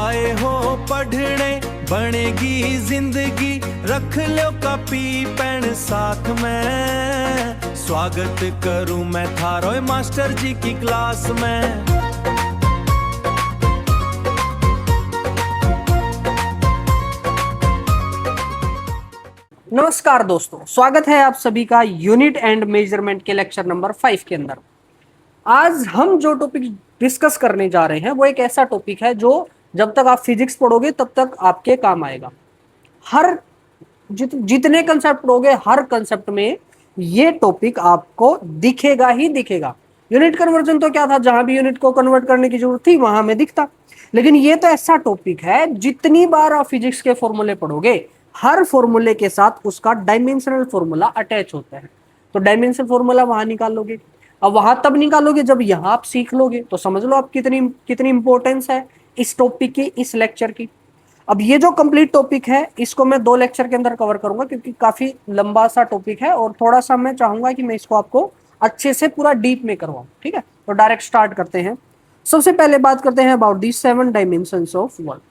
आए हो पढ़ने बनेगी जिंदगी, रख लो कॉपी पेन साथ में। स्वागत करूं मैं थारो मास्टर जी की क्लास में। नमस्कार दोस्तों, स्वागत है आप सभी का यूनिट एंड मेजरमेंट के लेक्चर नंबर 5 के अंदर। आज हम जो टॉपिक डिस्कस करने जा रहे हैं वो एक ऐसा टॉपिक है जो जब तक आप फिजिक्स पढ़ोगे तब तक आपके काम आएगा। हर जितने कंसेप्ट पढ़ोगे हर कंसेप्ट में ये टॉपिक आपको दिखेगा ही दिखेगा। यूनिट कन्वर्जन तो क्या था, जहां भी यूनिट को कन्वर्ट करने की जरूरत थी वहां में दिखता, लेकिन ये तो ऐसा टॉपिक है जितनी बार आप फिजिक्स के फॉर्मूले पढ़ोगे हर फॉर्मूले के साथ उसका डायमेंशनल फॉर्मूला अटैच होता है। तो डायमेंशनल फॉर्मूला वहां निकालोगे, अब वहां तब निकालोगे जब यहां आप सीख लोगे। तो समझ लो आप कितनी कितनी इंपॉर्टेंस है इस टॉपिक की, इस लेक्चर की। अब ये जो कंप्लीट टॉपिक है इसको मैं 2 लेक्चर के अंदर कवर करूंगा क्योंकि काफी लंबा सा टॉपिक है और थोड़ा सा मैं चाहूंगा कि मैं इसको आपको अच्छे से पूरा डीप में करवाऊं। ठीक है, तो डायरेक्ट स्टार्ट करते हैं। सबसे पहले बात करते हैं about the 7 dimensions of world.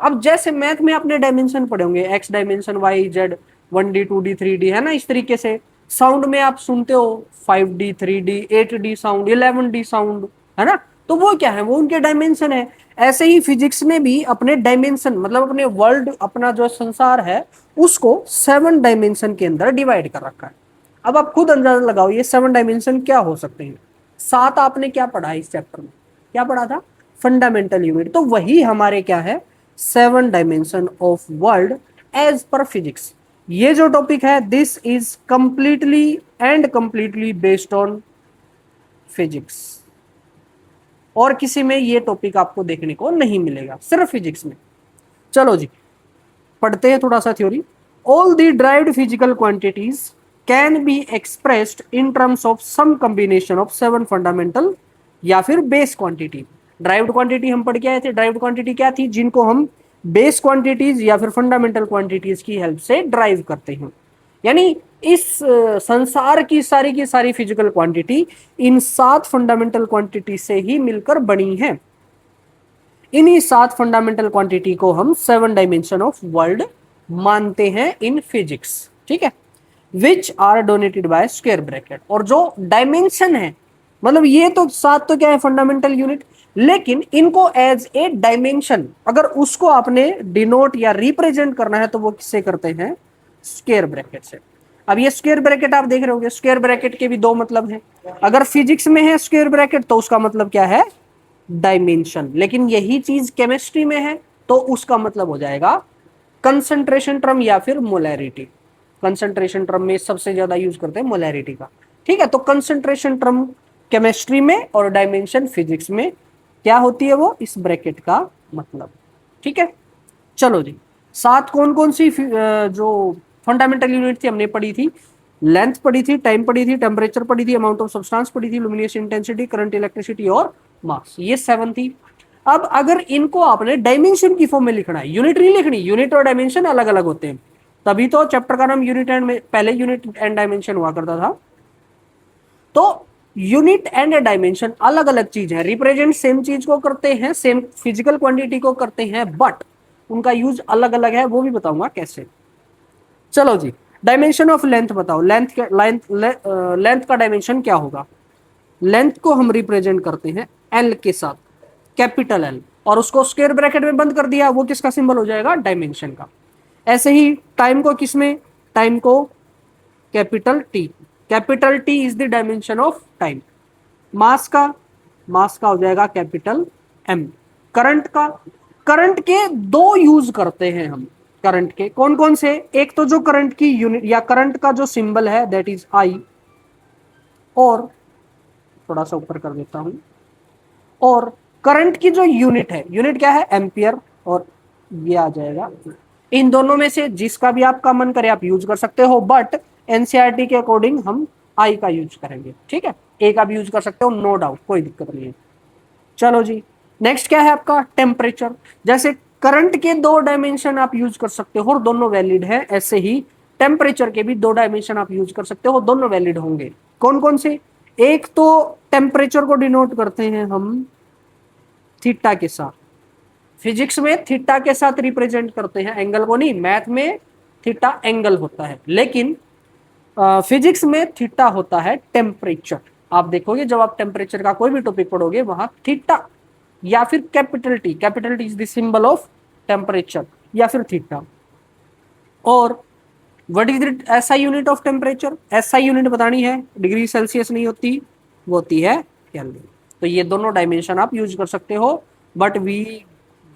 अब जैसे मैथ में आपने डायमेंशन पढ़े होंगे, x dimension, Y Z, 1D 2D 3D, है ना, इस तरीके से। साउंड में आप सुनते हो 5D 3D 8D sound, 11D sound, है ना, तो वो क्या है, वो उनके डायमेंशन है। ऐसे ही फिजिक्स ने भी अपने डायमेंशन मतलब अपने वर्ल्ड, अपना जो संसार है उसको 7 डायमेंशन के अंदर डिवाइड कर रखा है। अब आप खुद अंदाजा लगाओ ये 7 डायमेंशन क्या हो सकते हैं। 7 आपने क्या पढ़ा इस चैप्टर में, क्या पढ़ा था, फंडामेंटल यूनिट। तो वही हमारे क्या है, 7 dimension of world as per physics. ये जो टॉपिक है this is completely and completely based on physics, और किसी में ये टॉपिक आपको देखने को नहीं मिलेगा, सिर्फ फिजिक्स में। चलो जी पढ़ते हैं थोड़ा सा theory. All the derived physical quantities can be expressed in terms of some combination of 7 fundamental या फिर बेस क्वांटिटी। ड्राइव्ड क्वांटिटी हम पढ़ के आए थे। ड्राइव्ड क्वांटिटी क्या थी, जिनको हम बेस क्वांटिटीज या फिर फंडामेंटल क्वांटिटीज की हेल्प से ड्राइव करते हैं। यानी इस संसार की सारी physical quantity in 7 fundamental quantity से ही मिलकर बनी है। इन्हीं 7 फंडामेंटल क्वांटिटी को हम 7 डायमेंशन ऑफ वर्ल्ड मानते हैं इन फिजिक्स। ठीक है, which are denoted by square bracket. और जो डायमेंशन है, मतलब ये तो 7 तो क्या है, फंडामेंटल यूनिट, लेकिन इनको एज ए डायमेंशन अगर उसको आपने डिनोट या रिप्रेजेंट करना है तो वो किससे करते हैं, स्क्वायर ब्रैकेट से। अब ये स्क्वायर ब्रैकेट आप देख रहे होंगे, स्क्वायर ब्रैकेट के भी 2 मतलब हैं। अगर फिजिक्स में है स्क्वायर ब्रैकेट तो उसका मतलब क्या है, डायमेंशन। लेकिन यही चीज केमिस्ट्री में है तो उसका मतलब हो जाएगा कंसंट्रेशन टर्म या फिर मोलैरिटी। कंसंट्रेशन टर्म में सबसे ज्यादा यूज करते हैं मोलैरिटी का। ठीक है, तो कंसंट्रेशन टर्म केमिस्ट्री में और डायमेंशन फिजिक्स में क्या होती है, वो इस ब्रैकेट का मतलब। ठीक है, चलो जी 7 कौन कौन सी जो फंडामेंटल यूनिट थी हमने पढ़ी थी, लेंथ पढ़ी थी, टाइम पढ़ी थी, टेम्परेचर पढ़ी थी, अमाउंट ऑफ सब्सटेंस पढ़ी थी, लुमिनस इंटेंसिटी, करंट, इलेक्ट्रिसिटी और मास, ये 7 थी। अब अगर इनको आपने डायमेंशन की फॉर्म में लिखना है, यूनिट नहीं लिखनी, यूनिट और डायमेंशन अलग अलग होते हैं, तभी तो चैप्टर का नाम यूनिट एंड, पहले यूनिट एंड डायमेंशन हुआ करता था। तो यूनिट एंड डायमेंशन अलग अलग चीज है, रिप्रेजेंट सेम चीज को करते हैं, सेम फिजिकल क्वांटिटी को करते हैं, बट उनका यूज अलग अलग है, वो भी बताऊंगा कैसे। चलो जी, डायमेंशन ऑफ लेंथ बताओ। लेंथ का डायमेंशन क्या होगा। लेंथ को हम रिप्रेजेंट करते हैं एल के साथ, कैपिटल एल, और उसको स्क्वायर ब्रैकेट में बंद कर दिया, वो किसका सिंबल हो जाएगा, डायमेंशन का। ऐसे ही टाइम को किसमें, टाइम को capital T, capital T is the dimension of time. Mass का हो जाएगा कैपिटल एम। करंट का, करंट के 2 यूज करते हैं हम। करंट के कौन कौन से, एक तो जो करंट की यूनिट या करंट का जो सिंबल है दैट इज आई, और थोड़ा सा ऊपर कर देता हूं, और करंट की जो यूनिट है, यूनिट क्या है, एम्पियर, और ये आ जाएगा। इन दोनों में से जिसका भी आपका मन करे आप यूज कर सकते हो, बट एनसीईआरटी के अकॉर्डिंग हम आई का यूज करेंगे। ठीक है, ए का भी यूज कर सकते हो, नो डाउट, कोई दिक्कत नहीं है। चलो जी, नेक्स्ट क्या है आपका, टेम्परेचर। जैसे करंट के 2 डायमेंशन आप यूज कर सकते हो और दोनों वैलिड है, ऐसे ही टेम्परेचर के भी 2 डायमेंशन आप यूज कर सकते हो, दोनों वैलिड होंगे। कौन कौन से, एक तो टेम्परेचर को डिनोट करते हैं हम थीटा के साथ, फिजिक्स में थीटा के साथ रिप्रेजेंट करते हैं एंगल को, नहीं मैथ में थीटा एंगल होता है, लेकिन फिजिक्स में थीटा होता है टेम्परेचर। आप देखोगे जब आप टेम्परेचर का कोई भी टॉपिक पढ़ोगे वहां थीटा या फिर capital T is the symbol of temperature या फिर थीटा। और what is the SI unit of temperature? SI unit बतानी है, डिग्री सेल्सियस नहीं होती, वो होती है केल्विन। तो ये दोनों डायमेंशन आप यूज कर सकते हो, बट वी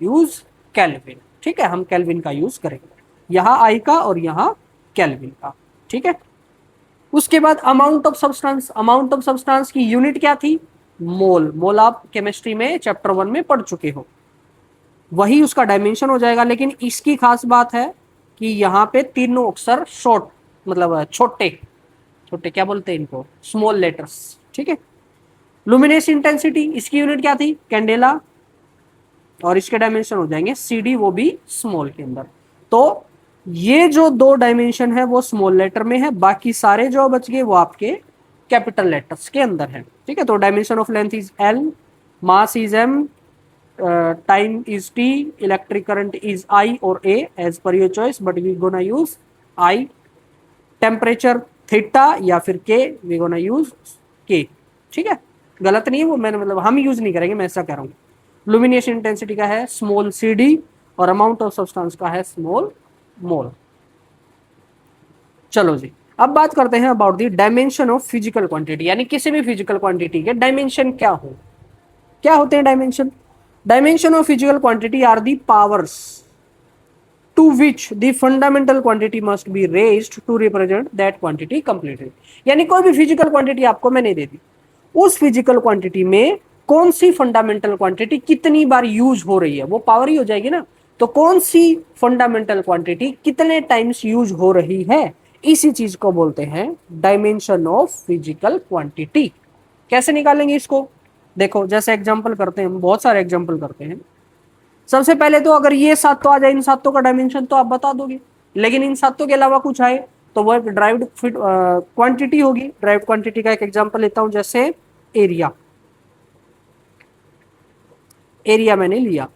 यूज केल्विन। ठीक है, हम केल्विन का यूज करेंगे, यहाँ आई का और यहाँ केल्विन का। ठीक है, उसके बाद amount of substance. Amount of substance की यूनिट क्या थी? मोल। मोल आप केमिस्ट्री में चैप्टर 1 में पढ़ चुके हो, वही उसका डायमेंशन हो जाएगा। लेकिन इसकी खास बात है कि यहाँ पे तीनों अक्षर शॉर्ट, मतलब छोटे छोटे, क्या बोलते हैं इनको, स्मॉल लेटर्स। ठीक है, लुमिनेस इंटेंसिटी, इसकी यूनिट क्या थी? कैंडेला, और इसके डायमेंशन हो जाएंगे CD, वो भी स्मॉल के अंदर। तो ये जो दो डायमेंशन है वो स्मॉल लेटर में है, बाकी सारे जो बच गए वो आपके कैपिटल लेटर्स के अंदर है। ठीक है, तो dimension of length is L, mass is M, time is T, electric current is I और A as per your choice, but we gonna use I। Temperature theta या फिर K, we gonna use K। ठीक है, गलत नहीं है वो, मैंने मतलब हम यूज नहीं करेंगे, मैं ऐसा कह रहा हूँ। लुमिनेशन इंटेंसिटी का है स्मॉल CD और अमाउंट ऑफ सब्सटेंस का है स्मॉल मोल। चलो जी, अब बात करते हैं about the dimension of physical quantity, यानी किसी भी फिजिकल क्वांटिटी के डायमेंशन क्या होते हैं dimension? Dimension of physical quantity are the powers to which the fundamental quantity must be raised to represent that quantity completely. यानी कोई भी फिजिकल क्वांटिटी आपको मैंने दे दी, उस फिजिकल क्वांटिटी में कौन सी फंडामेंटल क्वांटिटी कितनी बार यूज हो रही है, वो पावर ही हो जाएगी ना। तो कौन सी फंडामेंटल क्वांटिटी कितने टाइम्स यूज हो रही है, इसी चीज को बोलते हैं डायमेंशन ऑफ फिजिकल क्वांटिटी। कैसे निकालेंगे इसको? देखो, जैसे एग्जांपल करते हैं, हम बहुत सारे एग्जांपल करते हैं। सबसे पहले तो अगर ये सातों आ जाए, इन सातों का डायमेंशन तो आप बता दोगे, लेकिन इन सातों के अलावा कुछ आए तो वो एक ड्राइव्ड क्वांटिटी होगी। ड्राइव्ड क्वांटिटी का एक एग्जांपल लेता हूं, जैसे एरिया। एरिया मैंने लिया,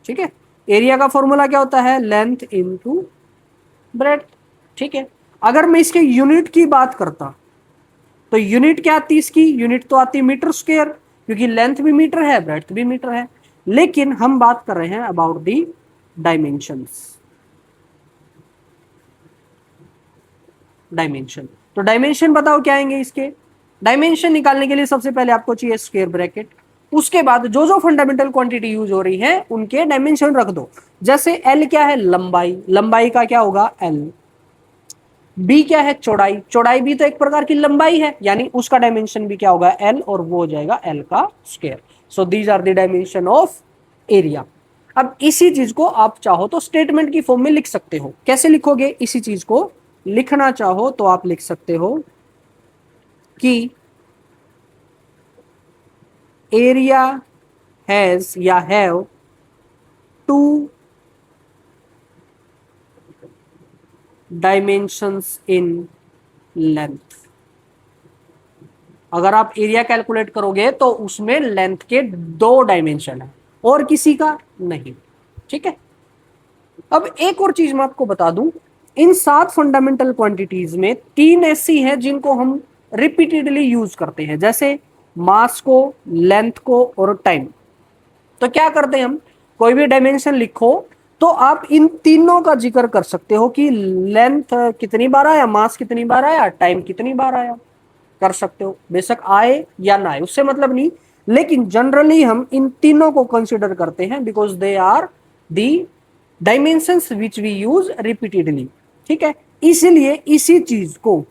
ठीक है, एरिया का फॉर्मूला क्या होता है? Length into breadth. ठीक है, अगर मैं इसके यूनिट की बात करता तो यूनिट क्या आती है इसकी? यूनिट तो आती है मीटर स्क्वायर, क्योंकि लेंथ भी मीटर है, ब्रेड्थ भी मीटर है। लेकिन हम बात कर रहे हैं अबाउट दी डायमेंशंस। डायमेंशन, तो डायमेंशन बताओ क्या आएंगे इसके? डायमेंशन निकालने के लिए सबसे पहले आपको चाहिए स्क्वायर ब्रैकेट, उसके बाद जो जो फंडामेंटल क्वांटिटी यूज हो रही है उनके डायमेंशन रख दो। जैसे एल क्या है? लंबाई, लंबाई का क्या होगा? एल। बी क्या है? चौड़ाई, चौड़ाई भी तो एक प्रकार की लंबाई है, यानी उसका डायमेंशन भी क्या होगा? एल, और वो हो जाएगा एल का square. So these are the dimension of area. अब इसी चीज को आप चाहो तो स्टेटमेंट की फॉर्म में लिख सकते हो। कैसे लिखोगे? इसी चीज को लिखना चाहो तो आप लिख सकते हो कि एरिया हैज या have to dimensions in length. अगर आप एरिया कैलकुलेट करोगे तो उसमें लेंथ के दो डायमेंशन है और किसी का नहीं। ठीक है, अब एक और चीज मैं आपको बता दूं, इन 7 फंडामेंटल क्वांटिटीज में 3 ऐसी हैं जिनको हम रिपीटेडली यूज करते हैं, जैसे मास को, लेंथ को और टाइम। तो क्या करते हैं हम, कोई भी डायमेंशन लिखो तो आप इन तीनों का जिक्र कर सकते हो कि लेंथ कितनी बार आया, मास कितनी बार आया, टाइम कितनी बार आया, कर सकते हो। बेशक आए या ना आए उससे मतलब नहीं, लेकिन जनरली हम इन तीनों को कंसिडर करते हैं because they are the dimensions which we use repeatedly. ठीक है, इसीलिए इसी चीज को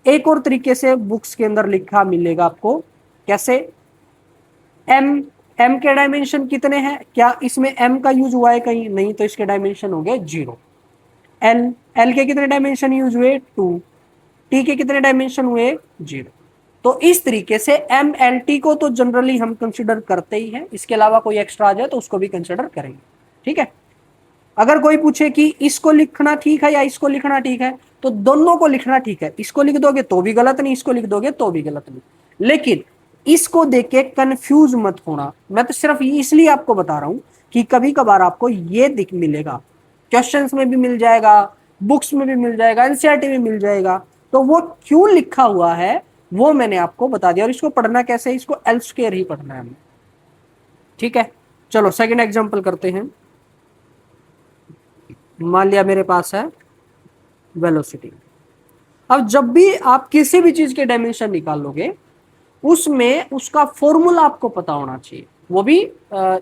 एक और तरीके से बुक्स के अंदर लिखा मिलेगा आपको। कैसे? एम, एम के डायमेंशन कितने हैं? क्या इसमें एम का यूज हुआ है कहीं? नहीं, तो इसके डायमेंशन हो गए 0। एल, एल के कितने डायमेंशन यूज हुए? 2। टी के कितने डायमेंशन हुए? 0। तो इस तरीके से एम एल टी को तो जनरली हम कंसिडर करते ही हैं, इसके अलावा कोई एक्स्ट्रा आ जाए तो उसको भी कंसिडर करेंगे। ठीक है, अगर कोई पूछे कि इसको लिखना ठीक है या इसको लिखना ठीक है, तो दोनों को लिखना ठीक है। इसको लिख दोगे तो भी गलत नहीं, इसको लिख दोगे तो भी गलत नहीं, लेकिन इसको देख के कंफ्यूज मत होना। मैं तो सिर्फ इसलिए आपको बता रहा हूं कि कभी कभार आपको ये दिख मिलेगा, क्वेश्चंस में भी मिल जाएगा, बुक्स में भी मिल जाएगा, एनसीईआरटी में मिल जाएगा। तो वो क्यों लिखा हुआ है वो मैंने आपको बता दिया। और इसको पढ़ना कैसे है, इसको एल स्क्वायर ही पढ़ना है हमें, ठीक है। चलो सेकंड एग्जांपल करते हैं। मान लिया मेरे पास है वेलोसिटी। अब जब भी आप किसी भी चीज के डायमेंशन निकालोगे उसमें उसका फॉर्मूला आपको पता होना चाहिए, वो भी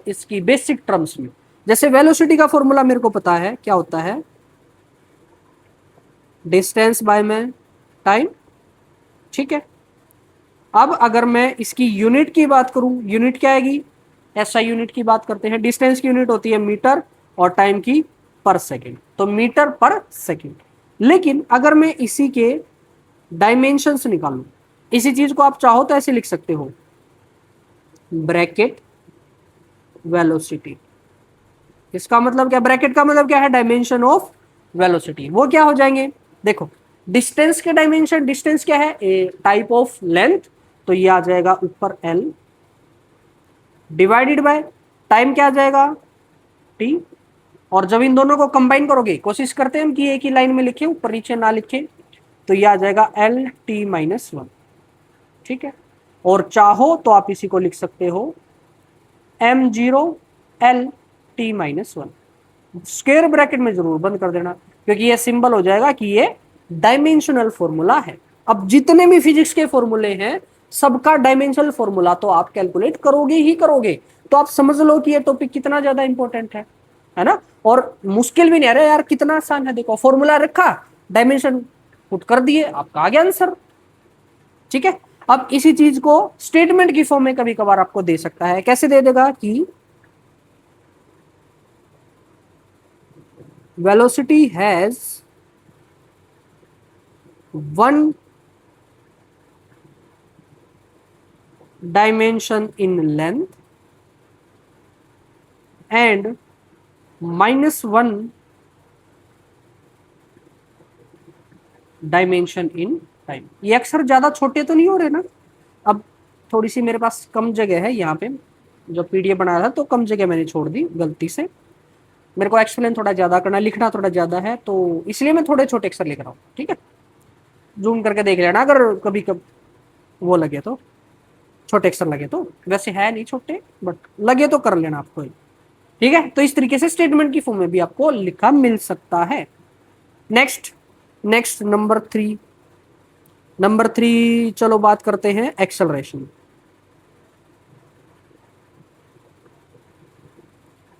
इसकी बेसिक टर्म्स में। जैसे वेलोसिटी का फॉर्मूला मेरे को पता है, क्या होता है, डिस्टेंस बाय में टाइम, ठीक है। अब अगर मैं इसकी यूनिट की बात करूं, यूनिट क्या आएगी, एसआई यूनिट की बात करते हैं। डिस्टेंस की यूनिट होती है मीटर और टाइम की पर सेकंड, तो मीटर पर सेकंड। लेकिन अगर मैं इसी के डायमेंशंस निकालूं, इसी चीज को आप चाहो तो ऐसे लिख सकते हो, ब्रैकेट वेलोसिटी। इसका मतलब क्या, ब्रैकेट का मतलब क्या है, डायमेंशन ऑफ वेलोसिटी। वो क्या हो जाएंगे, देखो डिस्टेंस के डायमेंशन, डिस्टेंस क्या है, ए टाइप ऑफ लेंथ, तो ये आ जाएगा ऊपर एल, डिवाइडेड बाय टाइम क्या आ जाएगा टी। और जब इन दोनों को कंबाइन करोगे, कोशिश करते हैं हम कि एक ही लाइन में लिखें, ऊपर नीचे ना लिखें, तो ये आ जाएगा एल टी माइनस 1, ठीक है। और चाहो तो आप इसी को लिख सकते हो M zero L T minus 1। Square bracket में जरूर बंद कर देना, क्योंकि ये सिंबल हो जाएगा कि ये डायमेंशनल फॉर्मूला है। अब जितने भी फिजिक्स के फॉर्मूले हैं सबका डायमेंशनल फॉर्मूला तो आप कैलकुलेट करोगे ही करोगे। तो आप समझ लो कि ये टॉपिक कितना ज्यादा इंपॉर्टेंट है ना। और मुश्किल भी नहीं, अरे यार कितना आसान है, देखो फॉर्मूला रखा, डायमेंशन पुट कर दिए, आपका आ गया आंसर, ठीक है। अब इसी चीज को स्टेटमेंट की फॉर्म में कभी कभार आपको दे सकता है, कैसे दे देगा कि velocity has one dimension in length and -1 dimension in time. ये अक्सर ज्यादा छोटे तो नहीं हो रहे ना। अब थोड़ी सी मेरे पास कम जगह है यहाँ पे, जो पीडीएफ बनाया था तो कम जगह मैंने छोड़ दी गलती से। मेरे को एक्सप्लेन थोड़ा ज्यादा करना, लिखना थोड़ा ज्यादा है, तो इसलिए मैं थोड़े छोटे अक्षर लिख रहा हूँ, ठीक है। जूम करके देख लेना अगर कभी कब वो लगे तो, छोटे अक्षर लगे तो, वैसे है नहीं छोटे, बट लगे तो कर लेना आपको, ठीक है। तो इस तरीके से स्टेटमेंट की फॉर्म में भी आपको लिखा मिल सकता है। नेक्स्ट नंबर थ्री चलो बात करते हैं एक्सेलरेशन।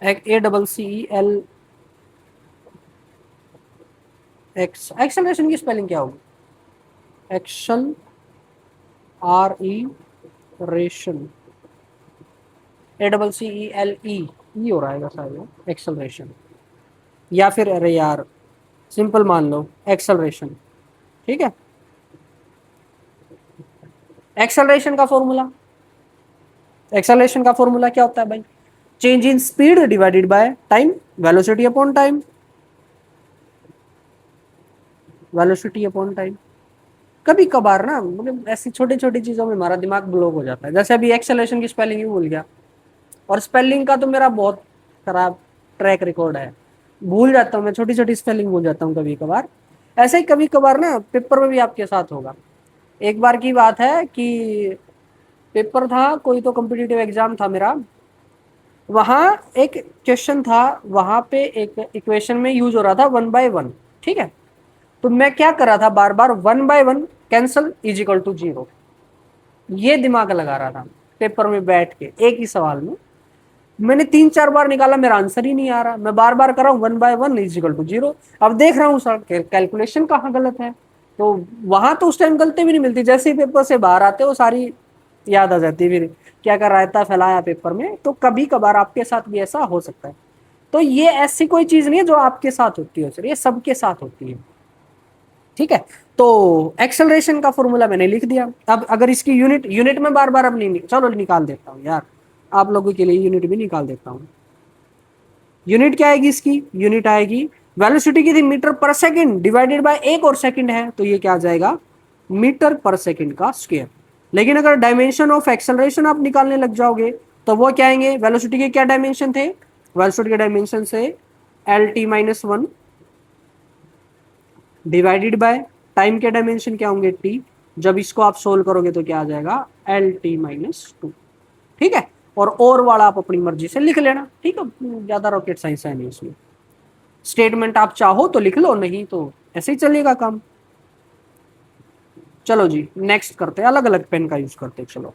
ACCEL एक्सेलरेशन की स्पेलिंग क्या होगी, एक्सल RE रेशन, ACCELE हो रहा है शायद एक्सेलरेशन, या फिर अरे यार सिंपल मान लो एक्सेलरेशन, ठीक है। एक्सेलरेशन का फॉर्मूला क्या होता है भाई, change in speed divided by time, velocity upon time, कभी कभार ना मतलब ऐसी छोटी छोटी चीजों में हमारा दिमाग ब्लॉक हो जाता है। जैसे अभी एक्सेलरेशन की स्पेलिंग ही भूल गया, और स्पेलिंग का तो मेरा बहुत खराब ट्रैक रिकॉर्ड है, भूल जाता हूँ मैं, छोटी छोटी स्पेलिंग भूल जाता हूँ कभी कभार। ऐसे ही कभी कभार ना पेपर में भी आपके साथ होगा। एक बार की बात है कि पेपर था कोई, तो कॉम्पिटिटिव एग्जाम था मेरा, वहाँ एक क्वेश्चन था, वहाँ पे एक इक्वेशन में यूज हो रहा था 1/1, ठीक है। तो मैं क्या कर रहा था, बार बार 1/1 कैंसल इज इक्वल टू 0, ये दिमाग लगा रहा था पेपर में बैठ के। एक ही सवाल में मैंने 3-4 बार निकाला, मेरा आंसर ही नहीं आ रहा, मैं बार बार कर रहा हूँ 1/1 इज इक्वल टू 0। अब देख रहा हूँ सर कैलकुलेशन कहाँ गलत है, तो वहां तो उस टाइम गलती भी नहीं मिलती, जैसे ही पेपर से बाहर आते वो सारी याद आ जाती है, फिर क्या कर रहा था फैलाया पेपर में। तो कभी कभार आपके साथ भी ऐसा हो सकता है। तो ये ऐसी कोई चीज नहीं है जो आपके साथ होती है, सर ये सबके साथ होती है, ठीक है। तो एक्सेलरेशन का फॉर्मूला मैंने लिख दिया। अब अगर इसकी यूनिट में बार बार अब नहीं, चलो निकाल देता हूँ यार, आप लोगों के लिए यूनिट भी निकाल देता हूँ। यूनिट क्या आएगी इसकी, यूनिट आएगी, वेलोसिटी की थी metre per second divided by एक और सेकंड है, तो ये क्या आ जाएगा, मीटर पर सेकंड का स्क्वायर। लेकिन अगर डायमेंशन ऑफ एक्सेलरेशन आप निकालने लग जाओगे तो वो क्या आएंगे, वेलोसिटी के क्या डायमेंशन थे, वेलोसिटी के डायमेंशन से L T minus one divided by time के डायमेंशन क्या होंगे टी। जब इसको आप सोल्व करोगे तो क्या आ जाएगा एल टी माइनस टू। ठीक है, और वाला आप अपनी मर्जी से लिख लेना। ठीक है, ज्यादा रॉकेट साइंस है नहीं उसमें। स्टेटमेंट आप चाहो तो लिख लो, नहीं तो ऐसे ही चलेगा काम। चलो जी नेक्स्ट करते हैं, अलग अलग पेन का यूज करते हैं। चलो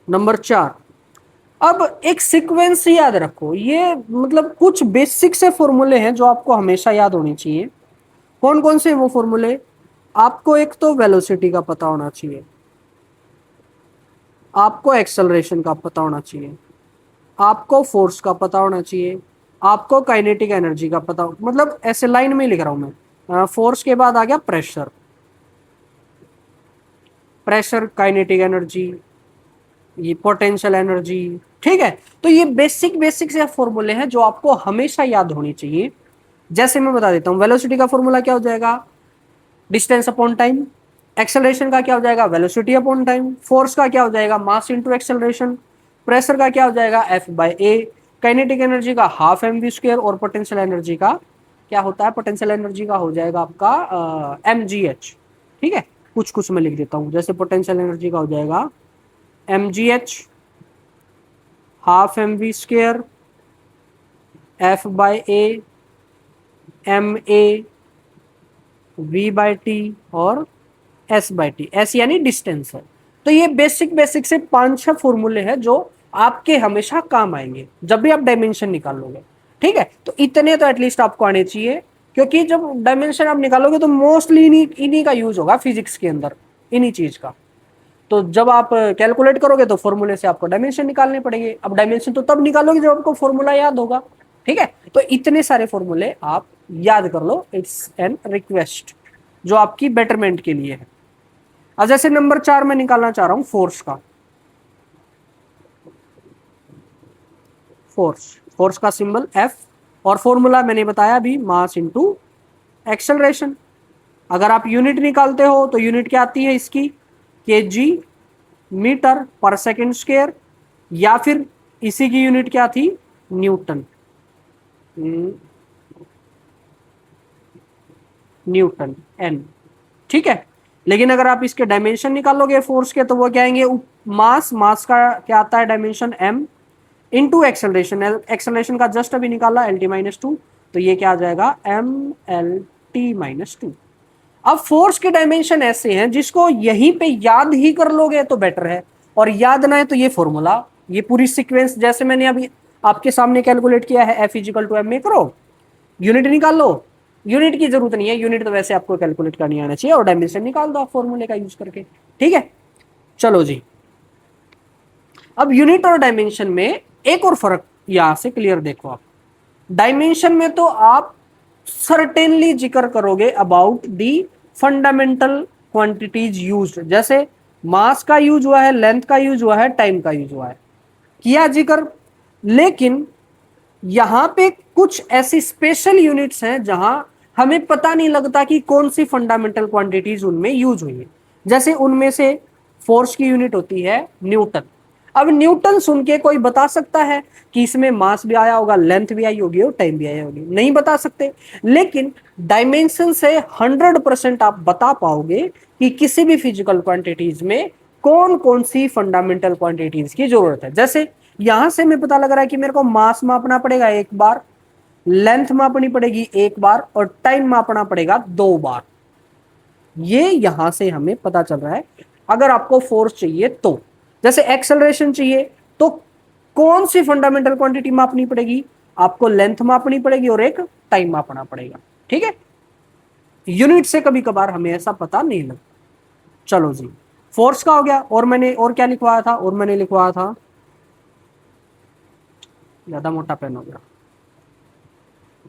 नंबर 4। अब एक सीक्वेंस याद रखो, ये मतलब कुछ बेसिक से फॉर्मूले हैं जो आपको हमेशा याद होने चाहिए। कौन कौन से वो फॉर्मूले? आपको एक तो वेलोसिटी का पता होना चाहिए, आपको एक्सेलरेशन का पता होना चाहिए, आपको फोर्स का पता होना चाहिए, आपको काइनेटिक एनर्जी का पता, मतलब ऐसे लाइन में लिख रहा हूं मैं। फोर्स के बाद आ गया प्रेशर, प्रेशर काइनेटिक एनर्जी, ये पोटेंशियल एनर्जी। ठीक है, तो ये बेसिक बेसिक से फॉर्मूले हैं जो आपको हमेशा याद होनी चाहिए। जैसे मैं बता देता हूं, वेलोसिटी का फॉर्मूला क्या हो जाएगा? Distance upon time. एक्सेलरेशन का क्या हो जाएगा? Velocity upon time. फोर्स का क्या हो जाएगा? Mass into acceleration. प्रेशर का क्या हो जाएगा? F by A. Kinetic energy का हाफ एम वी स्क्वायर। और पोटेंशियल एनर्जी का क्या होता है? पोटेंशियल एनर्जी का हो जाएगा आपका एम जी एच। ठीक है, कुछ कुछ मैं लिख देता हूं, जैसे पोटेंशियल एनर्जी का हो जाएगा M G H half M V square F by A M A V by T और एस बाय टी। एस यानी डिस्टेंस है। तो ये बेसिक बेसिक से 5-6 फॉर्मूले हैं जो आपके हमेशा काम आएंगे जब भी आप डायमेंशन निकालोगे। ठीक है, तो इतने तो एटलीस्ट आपको आने चाहिए, क्योंकि जब डायमेंशन आप निकालोगे तो मोस्टली इन्हीं का यूज होगा फिजिक्स के अंदर, इन्हीं चीज का। तो जब आप कैलकुलेट करोगे तो फॉर्मूले से आपको डायमेंशन निकालने पड़ेंगे। अब डायमेंशन तो तब निकालोगे जब आपको फॉर्मूला याद होगा। ठीक है, तो इतने सारे फॉर्मूले आप याद कर लो, इट्स एन रिक्वेस्ट जो आपकी बेटरमेंट के लिए है। अब जैसे नंबर 4 में निकालना चाह रहा हूं फोर्स का। फोर्स का सिंबल एफ, और फॉर्मूला मैंने बताया अभी, मास इनटू एक्सेलरेशन। अगर आप यूनिट निकालते हो तो यूनिट क्या आती है इसकी? KG metre per second square, या फिर इसी की यूनिट क्या थी? न्यूटन। Newton N. ठीक है, लेकिन अगर आप इसके डायमेंशन निकालोगे फोर्स के तो वो क्या आएंगे? मास का क्या आता है dimension? M into acceleration. Acceleration का जस्ट अभी निकाला एल टी माइनस टू, तो ये क्या आ जाएगा? M L T minus two. अब फोर्स के डायमेंशन ऐसे हैं जिसको यहीं पे याद ही कर लोगे तो बेटर है, और याद ना है तो ये फॉर्मूला, ये पूरी सीक्वेंस जैसे मैंने अभी आपके सामने कैलकुलेट किया है, एफ इजिकल टू एम में करो, यूनिट निकाल लो। यूनिट की जरूरत नहीं है, यूनिट तो वैसे आपको कैलकुलेट करनी आना चाहिए, और डायमेंशन निकाल दो आप फॉर्मूले का यूज करके। ठीक है, चलो जी। अब यूनिट और डायमेंशन में एक और फर्क यहां से क्लियर देखो आप। डायमेंशन में तो आप सर्टेनली जिक्र करोगे about the fundamental quantities used, जैसे मास का यूज हुआ है, लेंथ का यूज हुआ है, टाइम का यूज हुआ है, किया जिक्र। लेकिन यहां पे कुछ ऐसी स्पेशल यूनिट्स हैं जहां हमें पता नहीं लगता कि कौन सी फंडामेंटल क्वांटिटीज उनमें यूज हुई है। जैसे उनमें से फोर्स की यूनिट होती है न्यूटन। अब न्यूटन सुन के कोई बता सकता है कि इसमें मास भी आया होगा, लेंथ भी आई होगी और टाइम भी आई होगी? नहीं बता सकते। लेकिन डायमेंशन से 100% आप बता पाओगे कि किसी भी फिजिकल क्वांटिटीज में कौन कौन सी फंडामेंटल क्वांटिटीज की जरूरत है। जैसे यहां से मैं पता लग रहा है कि मेरे को मास मापना पड़ेगा एक बार, लेंथ मापनी पड़ेगी एक बार, और टाइम मापना पड़ेगा 2 बार। ये यहां से हमें पता चल रहा है। अगर आपको फोर्स चाहिए तो, जैसे एक्सेलरेशन चाहिए तो कौन सी फंडामेंटल क्वांटिटी मापनी पड़ेगी? आपको लेंथ मापनी पड़ेगी और एक टाइम मापना पड़ेगा। ठीक है, यूनिट से कभी कभार हमें ऐसा पता नहीं लगता। चलो जी, फोर्स का हो गया। और मैंने और क्या लिखवाया था? और मैंने लिखवाया था, ज्यादा मोटा पेन हो गया,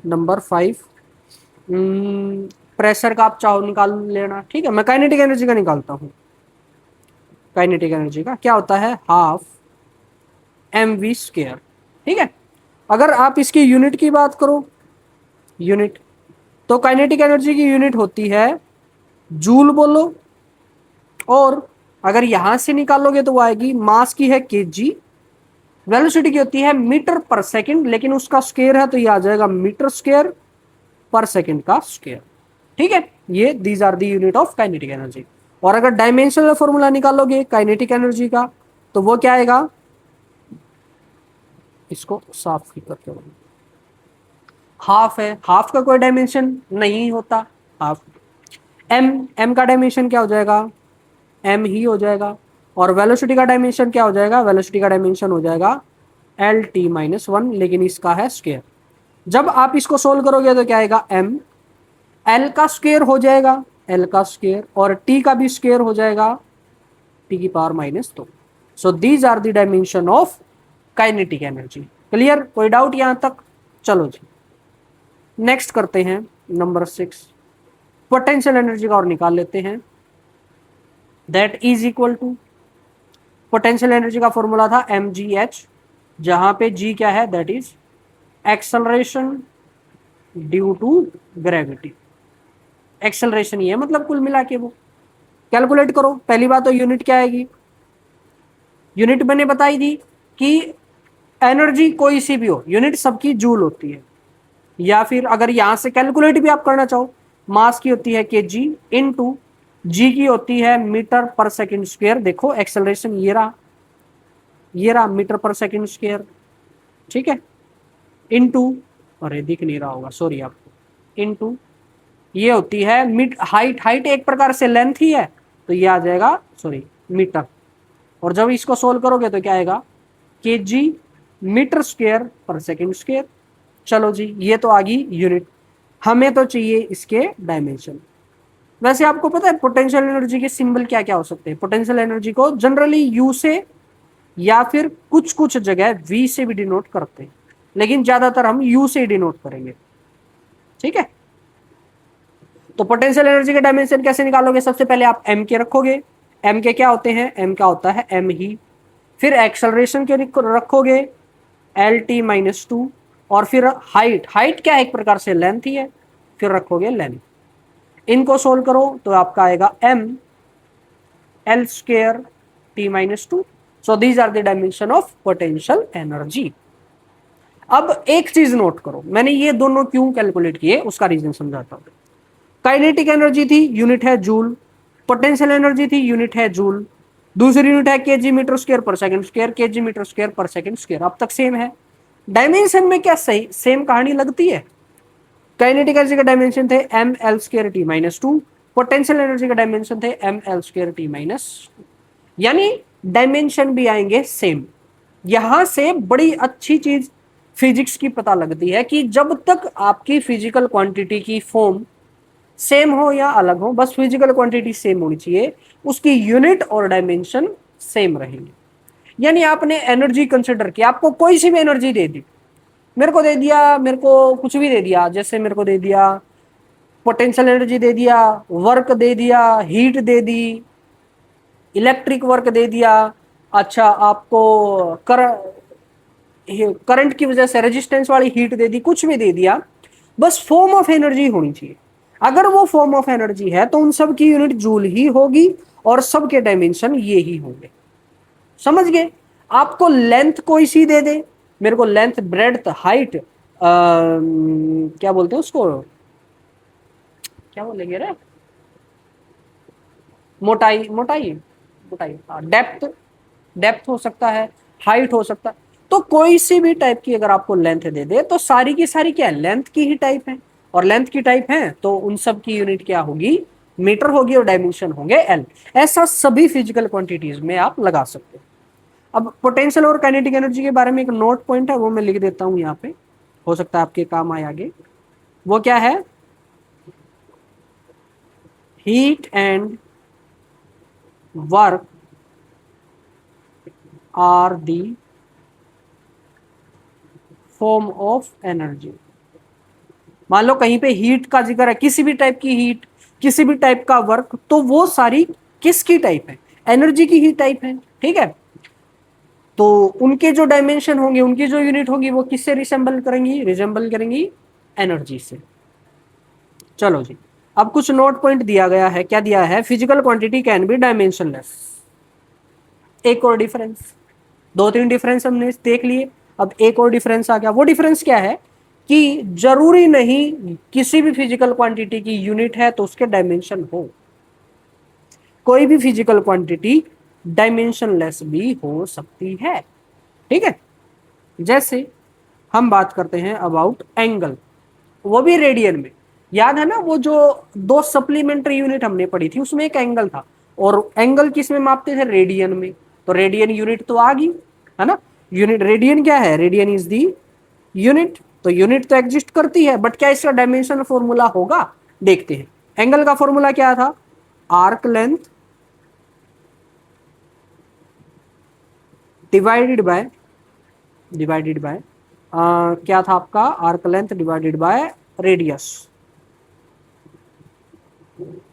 नंबर 5। प्रेशर का आप चाहो निकाल लेना। ठीक है, मैं काइनेटिक एनर्जी का निकालता हूं। काइनेटिक एनर्जी का क्या होता है? Half M V square. ठीक है, अगर आप इसकी यूनिट की बात करो, यूनिट तो काइनेटिक एनर्जी की यूनिट होती है जूल बोलो, और अगर यहां से निकालोगे तो वो आएगी, मास की है केजी, वेलोसिटी की होती है मीटर पर सेकंड, लेकिन उसका स्क्वायर है तो ये आ जाएगा मीटर स्क्वायर पर सेकंड का स्क्वायर। ठीक है, ये these are the unit of kinetic energy. और अगर डायमेंशनल फॉर्मूला निकालोगे काइनेटिक एनर्जी का तो वो क्या आएगा, इसको साफ करके बोलो, हाफ है, हाफ का कोई डायमेंशन नहीं होता, हाफ एम का डायमेंशन क्या हो जाएगा, एम ही हो जाएगा। और वेलोसिटी का डायमेंशन क्या हो जाएगा, वेलोसिटी का डायमेंशन हो जाएगा एल टी माइनस वन, लेकिन इसका है स्क्वायर। जब आप इसको सोल्व करोगे तो क्या आएगा, एम एल का स्क्वायर हो जाएगा, एल का स्क्वायर, और टी का भी स्क्वायर हो जाएगा, टी की पावर माइनस दो। So these are the dimension of kinetic energy. Clear, कोई डाउट यहां तक? चलो जी नेक्स्ट करते हैं नंबर 6, पोटेंशियल एनर्जी का और निकाल लेते हैं। That is equal to, potential energy का फॉर्मूला था mgh, जहां पे g क्या है, that is acceleration due to gravity. Acceleration ये मतलब कुल मिला के वो कैलकुलेट करो। पहली बात तो यूनिट क्या आएगी, यूनिट मैंने बताई थी कि एनर्जी कोई सी भी हो, यूनिट सबकी जूल होती है, या फिर अगर यहां से कैलकुलेट भी आप करना चाहो, मास की होती है kg इनटू जी की होती है मीटर पर सेकंड स्क्वायर। देखो एक्सेलरेशन ये रहा मीटर पर सेकंड स्क्वायर, ठीक है, इनटू, अरे दिख नहीं रहा होगा सॉरी आपको, इनटू ये होती है मिड हाइट, हाइट एक प्रकार से लेंथ ही है, तो ये आ जाएगा सॉरी मीटर। और जब इसको सोल्व करोगे तो क्या आएगा, kg metre square per second square. चलो जी ये तो आ गई यूनिट, हमें तो चाहिए इसके डायमेंशन। वैसे आपको पता है पोटेंशियल एनर्जी के सिंबल क्या क्या हो सकते हैं? पोटेंशियल एनर्जी को जनरली यू से या फिर कुछ कुछ जगह वी से भी डिनोट करते हैं, लेकिन ज्यादातर हम यू से डिनोट करेंगे। ठीक है, तो पोटेंशियल एनर्जी के डायमेंशन कैसे निकालोगे? सबसे पहले आप एम के रखोगे, एम के क्या होते हैं, एम का होता है एम ही, फिर एक्सेलरेशन के रखोगे एल टी माइनस टू, और फिर हाइट, हाइट क्या एक प्रकार से लेंथ ही है, फिर रखोगे लेंथ। इनको सोल्व करो तो आपका आएगा M L square T minus two. So these are the dimension of potential energy. अब एक चीज नोट करो, मैंने ये दोनों क्यों कैलकुलेट किए उसका रीजन समझाता हूं। काइनेटिक एनर्जी थी, यूनिट है जूल, पोटेंशियल एनर्जी थी, यूनिट है जूल, दूसरी यूनिट है KG metre square per second square, KG metre square per second square, अब तक सेम है। डायमेंशन में क्या सही सेम कहानी लगती है? काइनेटिक एनर्जी का डायमेंशन थे M L square T minus two, potential energy का डायमेंशन थे M L square T minus, यानी डायमेंशन भी आएंगे सेम। यहां से बड़ी अच्छी चीज फिजिक्स की पता लगती है कि जब तक आपकी फिजिकल क्वांटिटी की फॉर्म सेम हो या अलग हो, बस फिजिकल क्वांटिटी सेम होनी चाहिए, उसकी यूनिट और डायमेंशन सेम रहेंगे। यानी आपने एनर्जी कंसिडर किया, आपको कोई सी भी एनर्जी दे दी, मेरे को दे दिया, मेरे को कुछ भी दे दिया, जैसे मेरे को दे दिया पोटेंशियल एनर्जी दे दिया, वर्क दे दिया, हीट दे दी, इलेक्ट्रिक वर्क दे दिया, अच्छा आपको करंट की वजह से रेजिस्टेंस वाली हीट दे दी, कुछ भी दे दिया, बस फॉर्म ऑफ एनर्जी होनी चाहिए। अगर वो फॉर्म ऑफ एनर्जी है तो उन सब की यूनिट जूल ही होगी और सबके डायमेंशन ये ही होंगे। समझ गए? आपको लेंथ कोई सी दे दे, मेरे को लेंथ ब्रेड्थ हाइट क्या बोलते हैं उसको, क्या बोलेंगे रे, मोटाई मोटाई मोटाई, डेप्थ, डेप्थ हो सकता है, हाइट हो सकता है। तो कोई सी भी टाइप की अगर आपको लेंथ दे दे तो सारी की सारी क्या है, लेंथ की ही टाइप है, और लेंथ की टाइप है तो उन सब की यूनिट क्या होगी, मीटर होगी, और डायमेंशन होंगे एल। ऐसा सभी फिजिकल क्वांटिटीज में आप लगा सकते हैं। अब पोटेंशियल और काइनेटिक एनर्जी के बारे में एक नोट पॉइंट है, वो मैं लिख देता हूं यहाँ पे, हो सकता है आपके काम आए आगे। वो क्या है, heat and work are the form of energy. मान लो कहीं पे हीट का जिक्र है, किसी भी टाइप की हीट, किसी भी टाइप का वर्क, तो वो सारी किसकी टाइप है, एनर्जी की ही टाइप है। ठीक है, तो उनके जो डायमेंशन होंगे, उनकी जो यूनिट होगी, वो किससे रिसेंबल करेंगी, रिजेंबल करेंगी एनर्जी से। चलो जी, अब कुछ नोट पॉइंट दिया गया है, क्या दिया है, physical quantity can be dimensionless. एक और डिफरेंस, दो तीन डिफरेंस हमने देख लिए, अब एक और डिफरेंस आ गया। वो डिफरेंस क्या है कि जरूरी नहीं किसी भी फिजिकल क्वांटिटी की यूनिट है तो उसके डायमेंशन हो, कोई भी फिजिकल क्वांटिटी डायमेंशनलेस भी हो सकती है। ठीक है, जैसे हम बात करते हैं अबाउट एंगल, वो भी रेडियन में। याद है ना वो जो दो सप्लीमेंट्री यूनिट हमने पढ़ी थी उसमें एक एंगल था, और एंगल किस में मापते थे, रेडियन में। तो रेडियन यूनिट तो आ गई है ना, यूनिट रेडियन क्या है, रेडियन इज दी यूनिट। तो यूनिट तो एग्जिस्ट करती है, बट क्या इसका डायमेंशन फॉर्मूला होगा, देखते हैं। एंगल का फॉर्मूला क्या था, आर्क लेंथ डिवाइडेड बाय क्या था आपका, arc length divided by radius.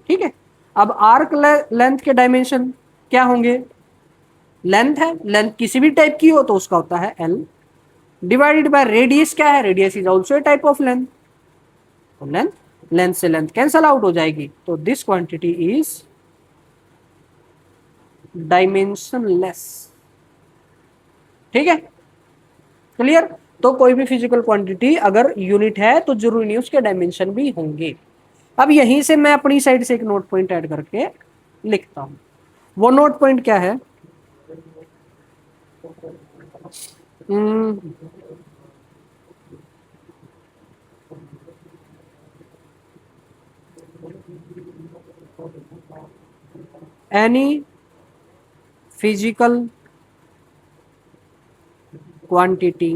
ठीक है, अब आर्क लेंथ के डायमेंशन क्या होंगे, लेंथ है, लेंथ किसी भी टाइप की हो तो उसका होता है एल, डिवाइडेड बाय रेडियस क्या है, radius is also a type of length. तो लेंथ से लेंथ कैंसल आउट हो जाएगी, तो दिस क्वांटिटी इज डायमेंशनलेस। ठीक है, क्लियर। तो कोई भी फिजिकल क्वांटिटी अगर यूनिट है तो जरूरी नहीं उसके डायमेंशन भी होंगे। अब यहीं से मैं अपनी साइड से एक नोट पॉइंट ऐड करके लिखता हूं। वो नोट पॉइंट क्या है, any physical quantity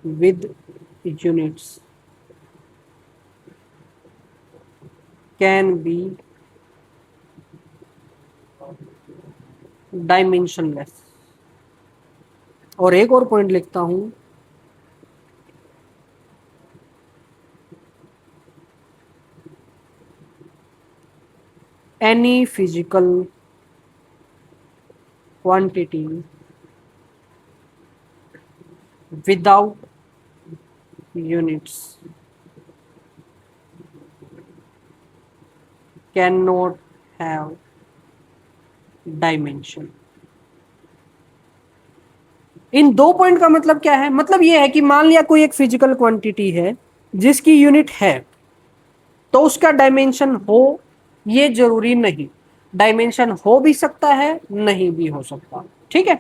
with units can be dimensionless। और एक और पॉइंट लिखता हूं, any physical quantity without units cannot have dimension। इन दो पॉइंट का मतलब क्या है, मतलब ये है कि मान लिया कोई एक फिजिकल क्वांटिटी है जिसकी यूनिट है तो उसका डायमेंशन हो, ये जरूरी नहीं, डायमेंशन हो भी सकता है नहीं भी हो सकता। ठीक है,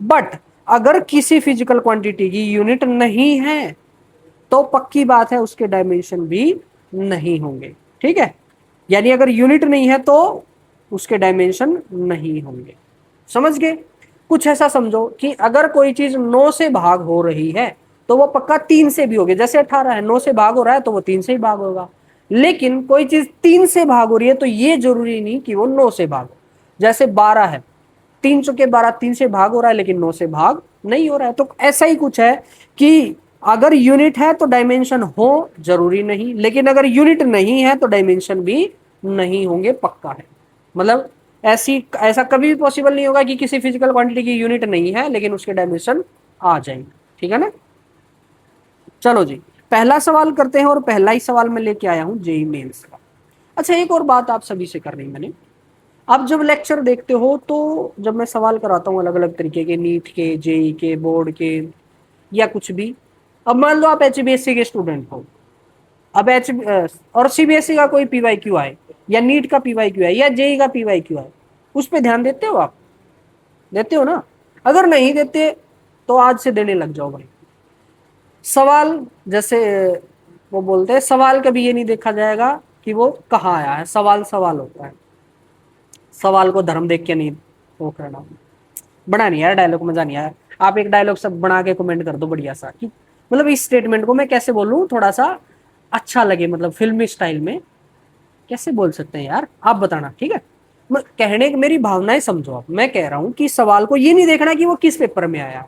बट अगर किसी फिजिकल क्वांटिटी की यूनिट नहीं है तो पक्की बात है उसके डायमेंशन भी नहीं होंगे। ठीक है, यानी अगर यूनिट नहीं है तो उसके डायमेंशन नहीं होंगे। समझ गए, कुछ ऐसा समझो कि अगर कोई चीज 9 से भाग हो रही है तो वो पक्का 3 से भी होगी। जैसे 18 है, 9 से भाग हो रहा है तो वो 3 से ही भाग होगा। लेकिन कोई चीज 3 से भाग हो रही है तो ये जरूरी नहीं कि वो 9 से भाग हो। जैसे 12 है, 3 चुके 12, 3 से भाग हो रहा है लेकिन 9 से भाग नहीं हो रहा है। तो ऐसा ही कुछ है कि अगर यूनिट है तो डायमेंशन हो जरूरी नहीं, लेकिन अगर यूनिट नहीं है तो डायमेंशन भी नहीं होंगे, पक्का है। मतलब ऐसा कभी भी पॉसिबल नहीं होगा कि किसी फिजिकल क्वांटिटी की यूनिट नहीं है लेकिन उसके डायमेंशन आ जाएंगे। ठीक है ना, चलो जी पहला सवाल करते हैं, और पहला ही सवाल मैं लेके आया हूं जेई मेंस का। अच्छा, एक और बात आप सभी से करनी मैंने, आप जब लेक्चर देखते हो तो जब मैं सवाल कराता हूँ अलग अलग तरीके के, नीट के, जेई के, बोर्ड के, या कुछ भी, अब मान लो आप एचबीएससी के स्टूडेंट हो, अब और सीबीएसई का कोई पीवाईक्यू आए, या नीट का पीवाईक्यू आए, या जेई का पीवाईक्यू आए, उस पर ध्यान देते हो आप, देते हो ना। अगर नहीं देते तो आज से देने लग जाओ भाई। सवाल जैसे वो बोलते हैं, सवाल कभी ये नहीं देखा जाएगा कि वो कहाँ आया है, सवाल सवाल होता है। सवाल को धर्म देख के नहीं वो करना, बना नहीं यार डायलॉग, मजा नहीं आया। आप एक डायलॉग सब बना के कमेंट कर दो बढ़िया सा, कि मतलब इस स्टेटमेंट को मैं कैसे बोलूं थोड़ा सा अच्छा लगे, मतलब फिल्मी स्टाइल में कैसे बोल सकते हैं यार, आप बताना। ठीक है, कहने की मेरी भावनाएं समझो आप। मैं कह रहा हूं कि सवाल को ये नहीं देखना कि वो किस पेपर में आया,